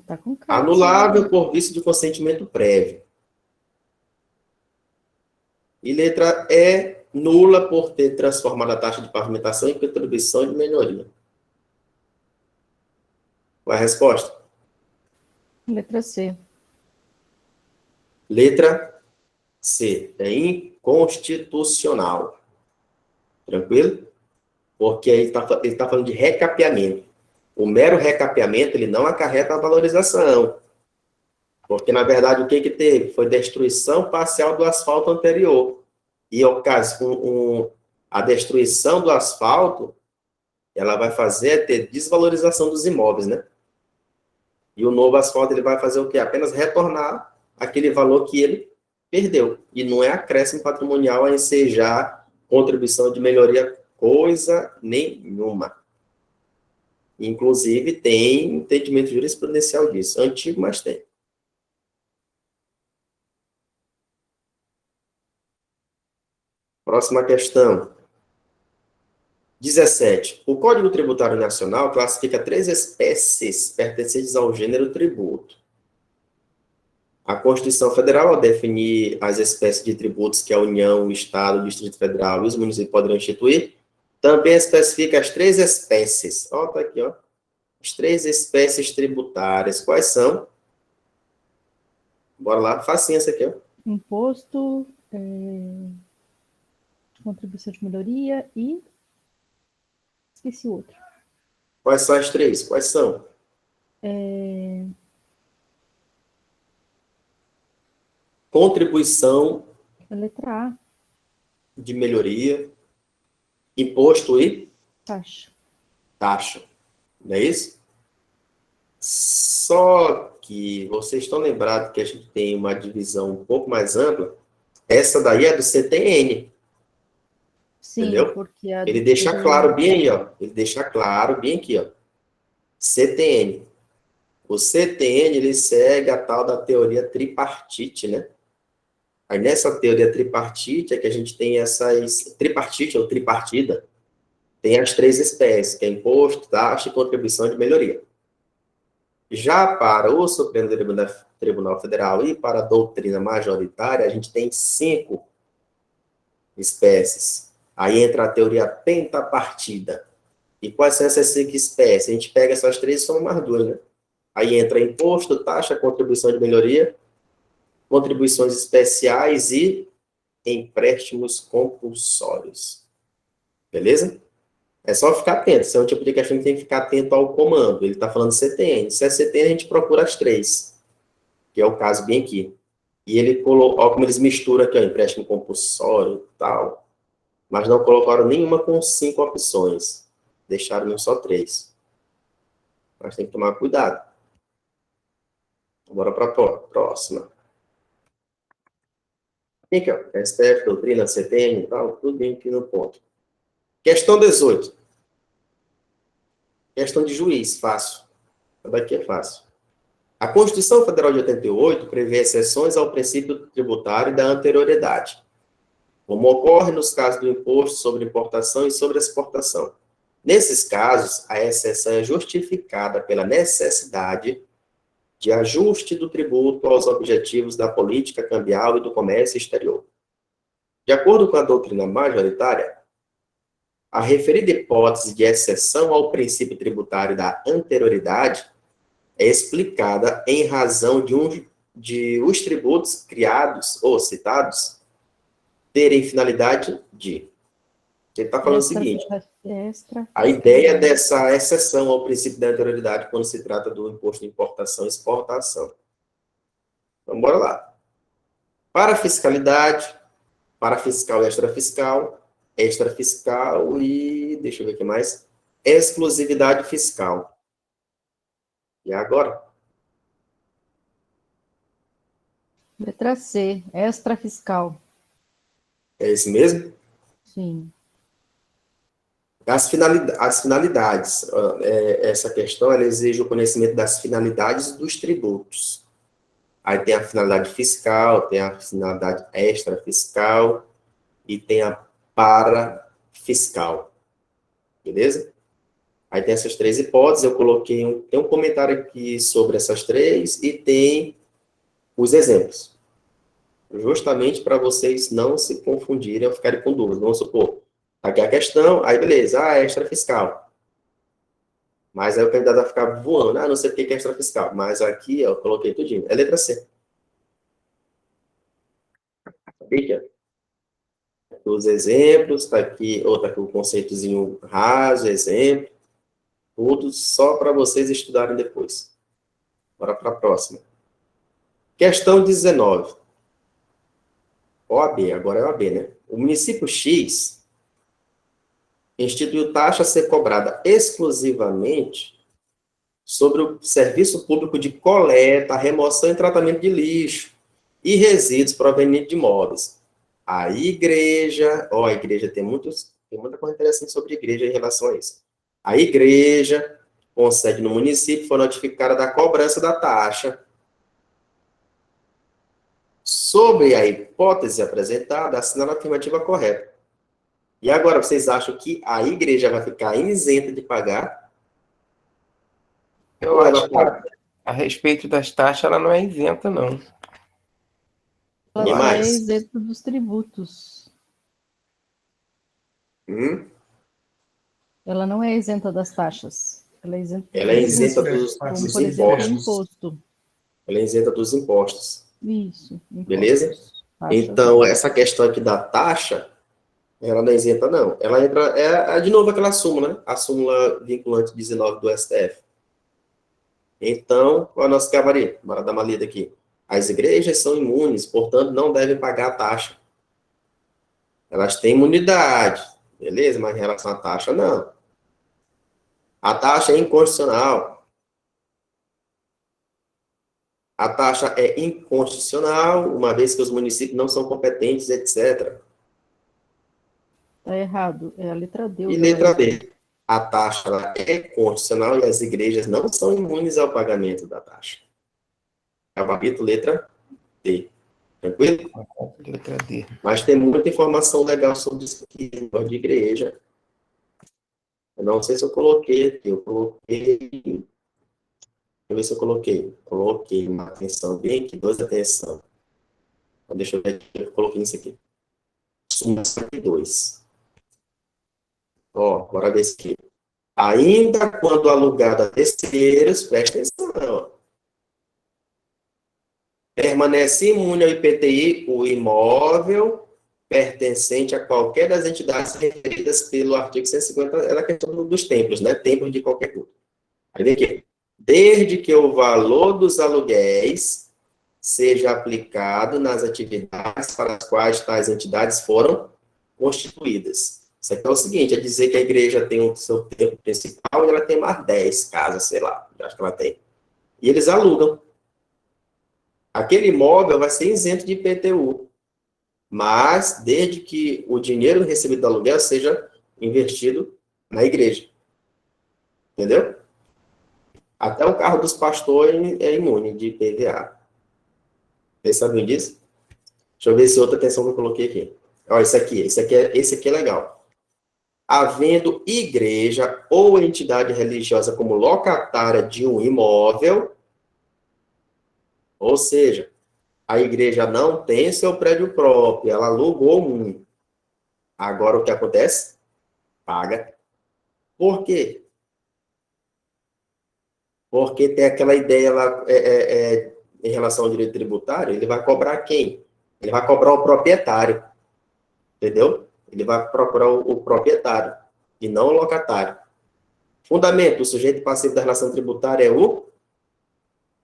S4: Tá com cara.
S1: Anulável por vício de consentimento prévio. E letra E, nula por ter transformado a taxa de pavimentação em contribuição de melhoria. Qual é a resposta?
S4: Letra C.
S1: Letra C, é inconstitucional. Tranquilo? Porque aí ele tá falando de recapeamento. O mero recapeamento, ele não acarreta a valorização. Porque, na verdade, o que teve? Foi destruição parcial do asfalto anterior. E, a destruição do asfalto, ela vai fazer ter desvalorização dos imóveis, né? E o novo asfalto, ele vai fazer o quê? Apenas retornar aquele valor que ele perdeu. E não é acréscimo patrimonial a ensejar contribuição de melhoria coisa nenhuma. Inclusive, tem entendimento jurisprudencial disso. Antigo, mas tem. Próxima questão. 17. O Código Tributário Nacional classifica 3 espécies pertencentes ao gênero tributo. A Constituição Federal, ao definir as espécies de tributos que a União, o Estado, o Distrito Federal e os municípios poderão instituir, também especifica as 3 espécies. Ó, tá aqui, ó. As 3 espécies tributárias. Quais são? Bora lá, facinho essa aqui, ó.
S4: Imposto, contribuição de melhoria e... esqueci o outro.
S1: Quais são as 3? Quais são? Contribuição
S4: A letra A,
S1: de melhoria, imposto e
S4: taxa.
S1: taxa. Não é isso? Só que vocês estão lembrados que a gente tem uma divisão um pouco mais ampla. Essa daí é do CTN.
S4: Sim,
S1: entendeu?
S4: porque a
S1: Ele deixa claro bem aí, ó. Ele deixa claro bem aqui, ó. CTN. O CTN, ele segue a tal da teoria tripartite, né? Aí nessa teoria tripartite é que a gente tem essas... Tripartite ou tripartida. Tem as 3 espécies, que é imposto, taxa e contribuição de melhoria. Já para o Supremo Tribunal Federal e para a doutrina majoritária, a gente tem 5 espécies. Aí entra a teoria pentapartida. E quais são essas 5 espécies? A gente pega essas 3 e soma mais 2, né? Aí entra imposto, taxa, contribuição de melhoria, contribuições especiais e empréstimos compulsórios. Beleza? É só ficar atento. Esse é um tipo de questão que tem que ficar atento ao comando. Ele está falando CTN. Se é CTN, a gente procura as 3, que é o caso bem aqui. E ele colocou, olha como eles misturam aqui, ó, empréstimo compulsório e tal. Mas não colocaram nenhuma com 5 opções. Deixaram só 3. Mas tem que tomar cuidado. Bora para a próxima. Aqui, ó, STF, doutrina, CTN e tal, tudo bem aqui no ponto. Questão 18. Questão de juiz, fácil. Daqui é fácil. A Constituição Federal de 88 prevê exceções ao princípio tributário da anterioridade, como ocorre nos casos do imposto sobre importação e sobre exportação. Nesses casos, a exceção é justificada pela necessidade de ajuste do tributo aos objetivos da política cambial e do comércio exterior. De acordo com a doutrina majoritária, a referida hipótese de exceção ao princípio tributário da anterioridade é explicada em razão de os tributos criados ou citados terem finalidade de... Ele está falando o seguinte, a ideia dessa exceção ao princípio da anterioridade quando se trata do imposto de importação e exportação. Então, bora lá. Para fiscalidade, para fiscal e extrafiscal e, deixa eu ver o que mais, exclusividade fiscal. E agora?
S4: Letra C, extrafiscal.
S1: É esse mesmo?
S4: Sim.
S1: As finalidades, essa questão, ela exige o conhecimento das finalidades dos tributos. Aí tem a finalidade fiscal, tem a finalidade extrafiscal e tem a parafiscal. Beleza? Aí tem essas três hipóteses, eu coloquei tem um comentário aqui sobre essas três e tem os exemplos. Justamente para vocês não se confundirem ou ficarem com dúvidas. Vamos supor, aqui a questão, aí beleza, extrafiscal. Mas aí o candidato vai ficar voando, não sei o que é extrafiscal. Mas aqui, eu coloquei tudinho. É letra C. Aqui, os exemplos, está aqui o conceitozinho raso, exemplo. Tudo só para vocês estudarem depois. Bora para a próxima. Questão 19. OAB, agora é OAB, né? O município X instituiu taxa a ser cobrada exclusivamente sobre o serviço público de coleta, remoção e tratamento de lixo e resíduos provenientes de imóveis. A igreja tem muita coisa interessante sobre a igreja em relação a isso. A igreja, com sede no município, foi notificada da cobrança da taxa. Sobre a hipótese apresentada, assinala a afirmativa correta. E agora, vocês acham que a igreja vai ficar isenta de pagar?
S2: Eu acho que a respeito das taxas, ela não é isenta, não.
S4: Ela
S1: E
S4: só
S1: mais?
S4: é isenta dos tributos. Ela não é isenta das taxas. Ela é isenta,
S1: dos
S4: como, por exemplo,
S1: impostos.
S4: imposto.
S1: Ela é isenta dos impostos.
S4: Isso. Impostos.
S1: Beleza?
S4: Taxa.
S1: Então, essa questão aqui da taxa, ela não é isenta, não. Ela entra, de novo, aquela súmula, né? A súmula vinculante 19 do STF. Então, qual é o nosso gabarito? Bora dar uma lida aqui. As igrejas são imunes, portanto, não devem pagar a taxa. Elas têm imunidade, beleza? Mas em relação à taxa, não. A taxa é inconstitucional. A taxa é inconstitucional, uma vez que os municípios não são competentes, etc.
S4: Está errado. É a letra D.
S1: E letra D. A taxa ela é constitucional e as igrejas não são imunes ao pagamento da taxa. É o capítulo letra D. Tranquilo?
S2: Letra D.
S1: Mas tem muita informação legal sobre isso aqui, de igreja. Eu não sei se eu coloquei aqui. Eu coloquei... Deixa eu ver se eu coloquei. Coloquei uma atenção bem aqui, 2 atenção. Então, deixa eu ver aqui, eu coloquei isso aqui. Súmula 52. Ó, bora ver isso aqui. Ainda quando alugado a terceiros, presta atenção, ó. Permanece imune ao IPTI o imóvel pertencente a qualquer das entidades referidas pelo artigo 150, é a questão dos templos, né? Templos de qualquer culto. Aí vem aqui. Desde que o valor dos aluguéis seja aplicado nas atividades para as quais tais entidades foram constituídas. Isso aqui é o seguinte, é dizer que a igreja tem o seu templo principal e ela tem mais 10 casas, sei lá, acho que ela tem. E eles alugam. Aquele imóvel vai ser isento de IPTU, mas desde que o dinheiro recebido do aluguel seja investido na igreja. Entendeu? Até o carro dos pastores é imune de IPVA. Vocês sabem disso? Deixa eu ver se outra atenção que eu coloquei aqui. Olha, esse aqui é legal. Havendo igreja ou entidade religiosa como locatária de um imóvel, ou seja, a igreja não tem seu prédio próprio, ela alugou um. Agora, o que acontece? Paga. Por quê? Porque tem aquela ideia lá em relação ao direito tributário, ele vai cobrar quem? Ele vai cobrar o proprietário. Entendeu? Ele vai procurar o proprietário e não o locatário. Fundamento: o sujeito passivo da relação tributária é o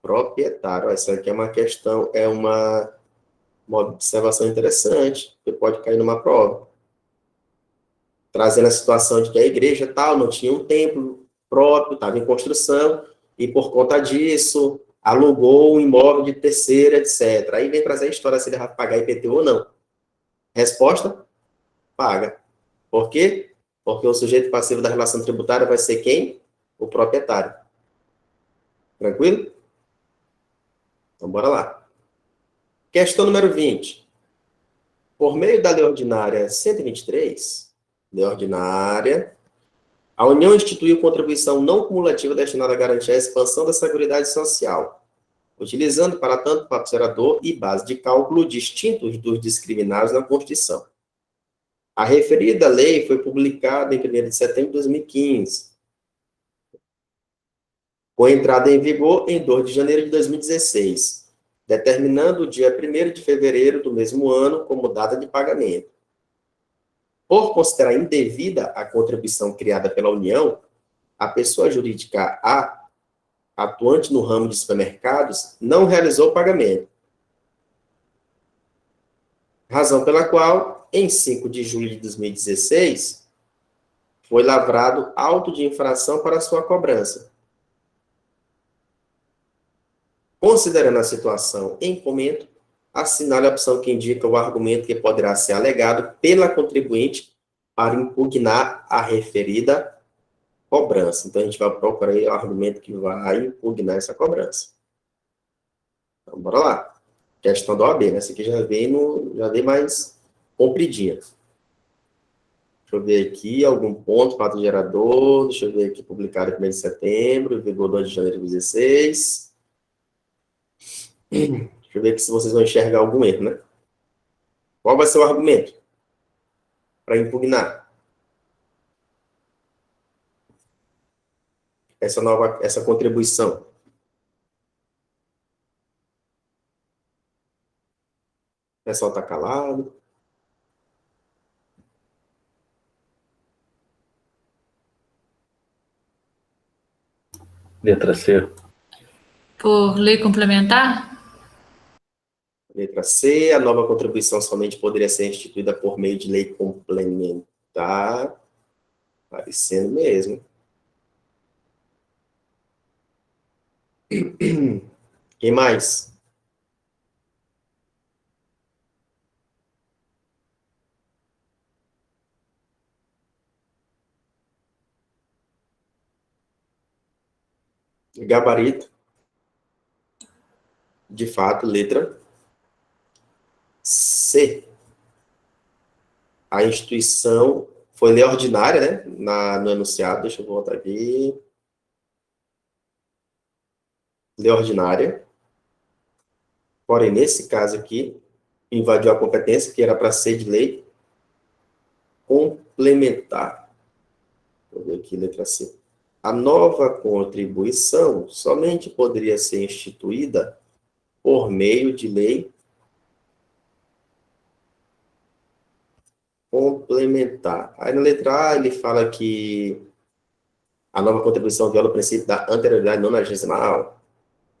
S1: proprietário. Essa aqui é uma questão, é uma observação interessante, que pode cair numa prova. Trazendo a situação de que a igreja tal não tinha um templo próprio, estava em construção, e por conta disso alugou um imóvel de terceira, etc. Aí vem trazer a história se ele vai pagar IPTU ou não. Resposta: paga. Por quê? Porque o sujeito passivo da relação tributária vai ser quem? O proprietário. Tranquilo? Então, bora lá. Questão número 20. Por meio da Lei Ordinária 123, Lei Ordinária, a União instituiu contribuição não cumulativa destinada a garantir a expansão da Seguridade Social, utilizando, para tanto, fato gerador e base de cálculo distintos dos discriminados na Constituição. A referida lei foi publicada em 1º de setembro de 2015, com entrada em vigor em 2 de janeiro de 2016, determinando o dia 1º de fevereiro do mesmo ano como data de pagamento. Por considerar indevida a contribuição criada pela União, a pessoa jurídica A, atuante no ramo de supermercados, não realizou o pagamento. Razão pela qual, em 5 de julho de 2016, foi lavrado auto de infração para sua cobrança. Considerando a situação em comento, assinale a opção que indica o argumento que poderá ser alegado pela contribuinte para impugnar a referida cobrança. Então, a gente vai procurar aí o argumento que vai impugnar essa cobrança. Então, bora lá. Questão da OAB, né? Essa aqui já veio mais compridinha. Deixa eu ver aqui, algum ponto, fato gerador. Deixa eu ver aqui, publicado em 1º de setembro, vigor 2 de janeiro de 2016. Deixa eu ver aqui se vocês vão enxergar algum erro, né? Qual vai ser o argumento para impugnar essa contribuição? O pessoal está calado.
S2: Letra C.
S8: Por lei complementar?
S1: Letra C, a nova contribuição somente poderia ser instituída por meio de lei complementar. Parecendo mesmo. Quem mais? Gabarito. De fato, letra C. A instituição foi lei ordinária, né? No enunciado, deixa eu voltar aqui. Lei ordinária. Porém, nesse caso aqui, invadiu a competência, que era para ser de lei complementar. Vou ver aqui, letra C. A nova contribuição somente poderia ser instituída por meio de lei complementar. Aí na letra A ele fala que a nova contribuição viola o princípio da anterioridade nonagesional.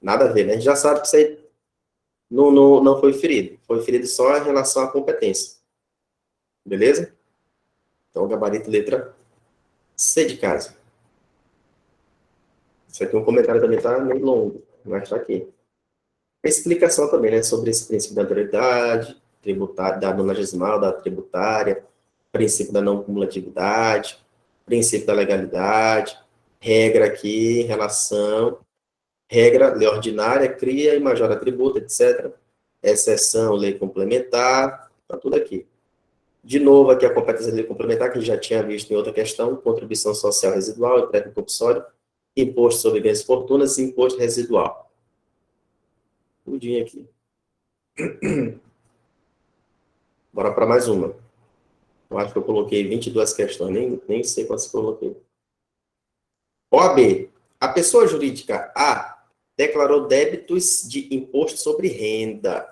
S1: Nada a ver, né? A gente já sabe que isso aí não foi ferido. Foi ferido só em relação à competência. Beleza? Então, gabarito letra C de casa. Isso aqui é um comentário também, tá meio longo, mas tá aqui. Explicação também, né, sobre esse princípio da anterioridade, tributária, da nonagesimal, da tributária, princípio da não cumulatividade, princípio da legalidade, regra aqui em relação, regra, lei ordinária, cria e majora tributo, etc. Exceção, lei complementar, tá tudo aqui. De novo, aqui a competência da lei complementar, que a gente já tinha visto em outra questão, contribuição social residual, empréstimo compulsório, imposto sobre ganhos e fortunas e imposto residual. Tudinho aqui. Bora para mais uma. Eu acho que eu coloquei 22 questões, nem sei quantas que eu coloquei. OAB. A pessoa jurídica A declarou débitos de imposto sobre renda.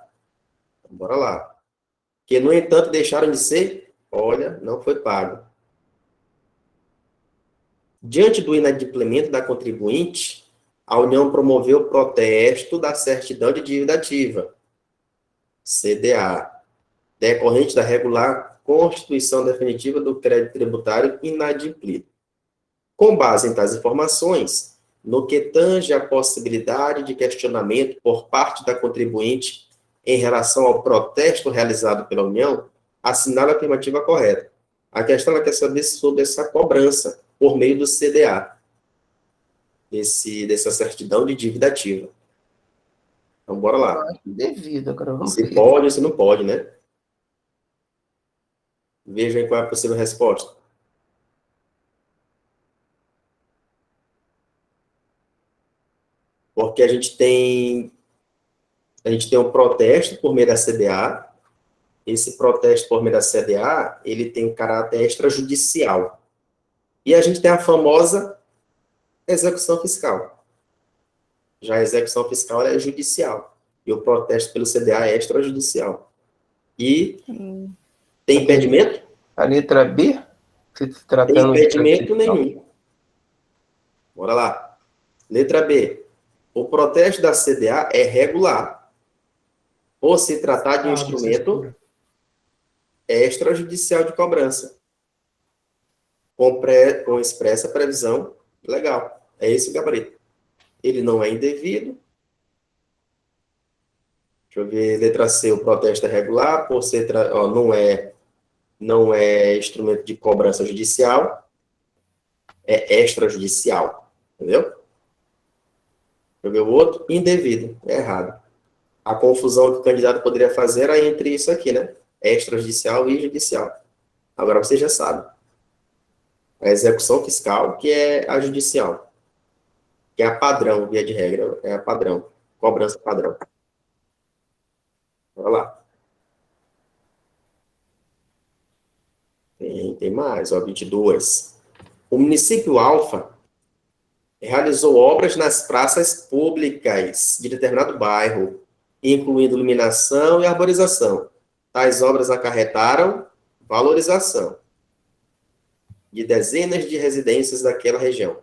S1: Então, bora lá. Que, no entanto, deixaram de ser, olha, não foi pago. Diante do inadimplemento da contribuinte, a União promoveu o protesto da certidão de dívida ativa, CDA, decorrente da regular constituição definitiva do crédito tributário inadimplido. Com base em tais informações, no que tange à possibilidade de questionamento por parte da contribuinte em relação ao protesto realizado pela União, assinala a afirmativa correta. A questão ela quer saber sobre essa cobrança por meio do CDA, dessa certidão de dívida ativa. Então, bora lá.
S2: Devido, agora vamos
S1: Se
S2: ver.
S1: pode ou se não pode, né? Vejam qual é a possível resposta. Porque a gente tem um protesto por meio da CDA. Esse protesto por meio da CDA, ele tem caráter extrajudicial. E a gente tem a famosa execução fiscal. Já a execução fiscal é judicial. E o protesto pelo CDA é extrajudicial. E tem impedimento?
S2: A letra B, se
S1: Tem
S2: tratando de
S1: impedimento
S2: transição.
S1: nenhum. Bora lá. Letra B. O protesto da CDA é regular, por se tratar de um instrumento extrajudicial de cobrança, com expressa previsão legal. É esse o gabarito. Ele não é indevido. Deixa eu ver, letra C, o protesto é regular, por ser não é instrumento de cobrança judicial, é extrajudicial, entendeu? Deixa eu ver o outro, indevido, é errado. A confusão que o candidato poderia fazer era entre isso aqui, né? Extrajudicial e judicial. Agora você já sabe. A execução fiscal, que é a judicial, que é a padrão, via de regra, é a padrão, cobrança padrão. Bora lá. Tem mais, ó, 22. O município Alfa realizou obras nas praças públicas de determinado bairro, incluindo iluminação e arborização. Tais obras acarretaram valorização de dezenas de residências daquela região.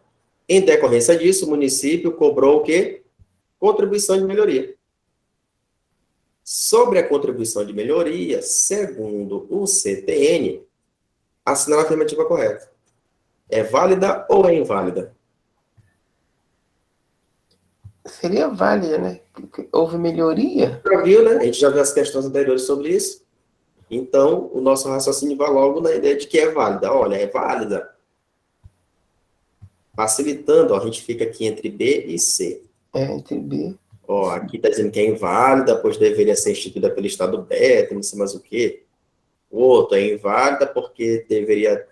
S1: Em decorrência disso, o município cobrou o quê? Contribuição de melhoria. Sobre a contribuição de melhoria, segundo o CTN, assinar a afirmativa correta. É válida ou é inválida?
S2: Seria válida, né? Porque houve melhoria.
S1: Já viu, né? A gente já viu as questões anteriores sobre isso. Então, o nosso raciocínio vai logo na ideia de que é válida. Olha, é válida. Facilitando, ó, a gente fica aqui entre B e C.
S2: É, entre B.
S1: Ó, aqui está dizendo que é inválida, pois deveria ser instituída pelo Estado beta, não sei mais o quê. O outro é inválida porque deveria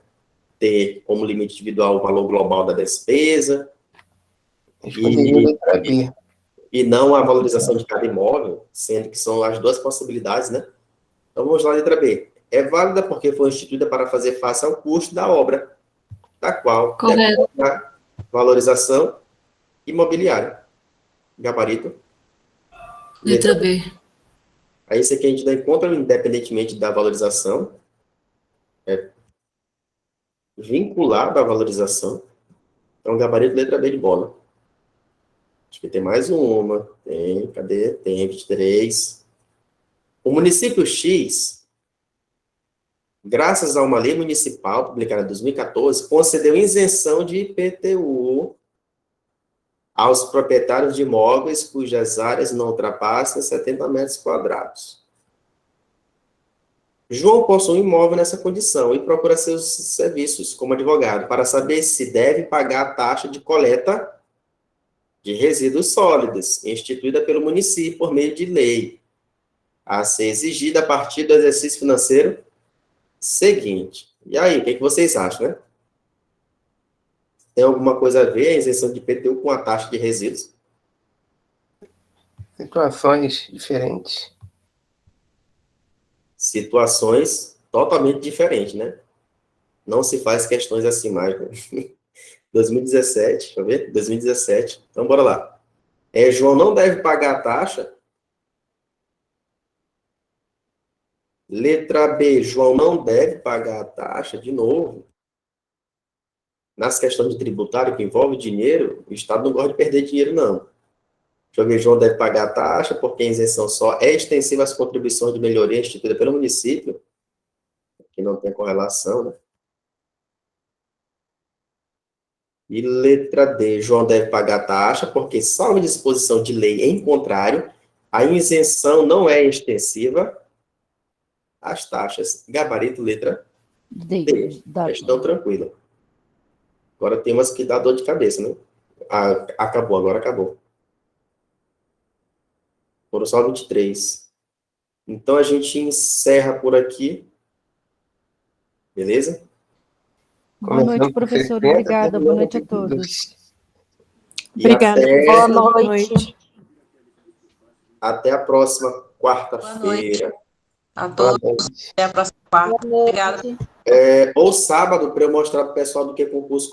S1: ter como limite individual o valor global da despesa. E não a valorização de cada imóvel, sendo que são as duas possibilidades, né? Então, vamos lá, letra B. É válida porque foi instituída para fazer face ao custo da obra, da qual
S8: Correto.
S1: a valorização imobiliária. Gabarito.
S8: Letra B.
S1: Aí, esse aqui a gente não encontra independentemente da valorização. É vinculado à valorização. Então, gabarito, letra B de bola. Acho que tem mais uma. Tem, cadê? Tem 23. O município X, graças a uma lei municipal publicada em 2014, concedeu isenção de IPTU aos proprietários de imóveis cujas áreas não ultrapassam 70 metros quadrados. João possui um imóvel nessa condição e procura seus serviços como advogado para saber se deve pagar a taxa de coleta de resíduos sólidos, instituída pelo município por meio de lei, a ser exigida a partir do exercício financeiro seguinte. E aí, o que vocês acham, né? Tem alguma coisa a ver a isenção de IPTU com a taxa de resíduos?
S2: Situações diferentes.
S1: Situações totalmente diferente, né? Não se faz questões assim mais, né? 2017, deixa eu ver, 2017. Então, bora lá. João não deve pagar a taxa. Letra B, João não deve pagar a taxa, de novo. Nas questões de tributário que envolve dinheiro, o Estado não gosta de perder dinheiro, não. Deixa eu ver, João deve pagar a taxa, porque a isenção só é extensiva às contribuições de melhoria instituídas pelo município, que não tem correlação, né? E letra D, João deve pagar a taxa, porque, salvo disposição de lei em contrário, a isenção não é extensiva às taxas. Gabarito, letra D. Questão tranquila. Agora tem umas que dá dor de cabeça, né? Acabou, agora acabou. Foram só 23. Então, a gente encerra por aqui. Beleza?
S4: Boa noite, professor. Obrigada. Boa noite a todos.
S10: Obrigada.
S3: Boa noite.
S1: Até a próxima quarta-feira.
S3: A todos. Até a próxima quarta. Obrigada.
S1: Ou sábado, para eu mostrar para o pessoal do que concurso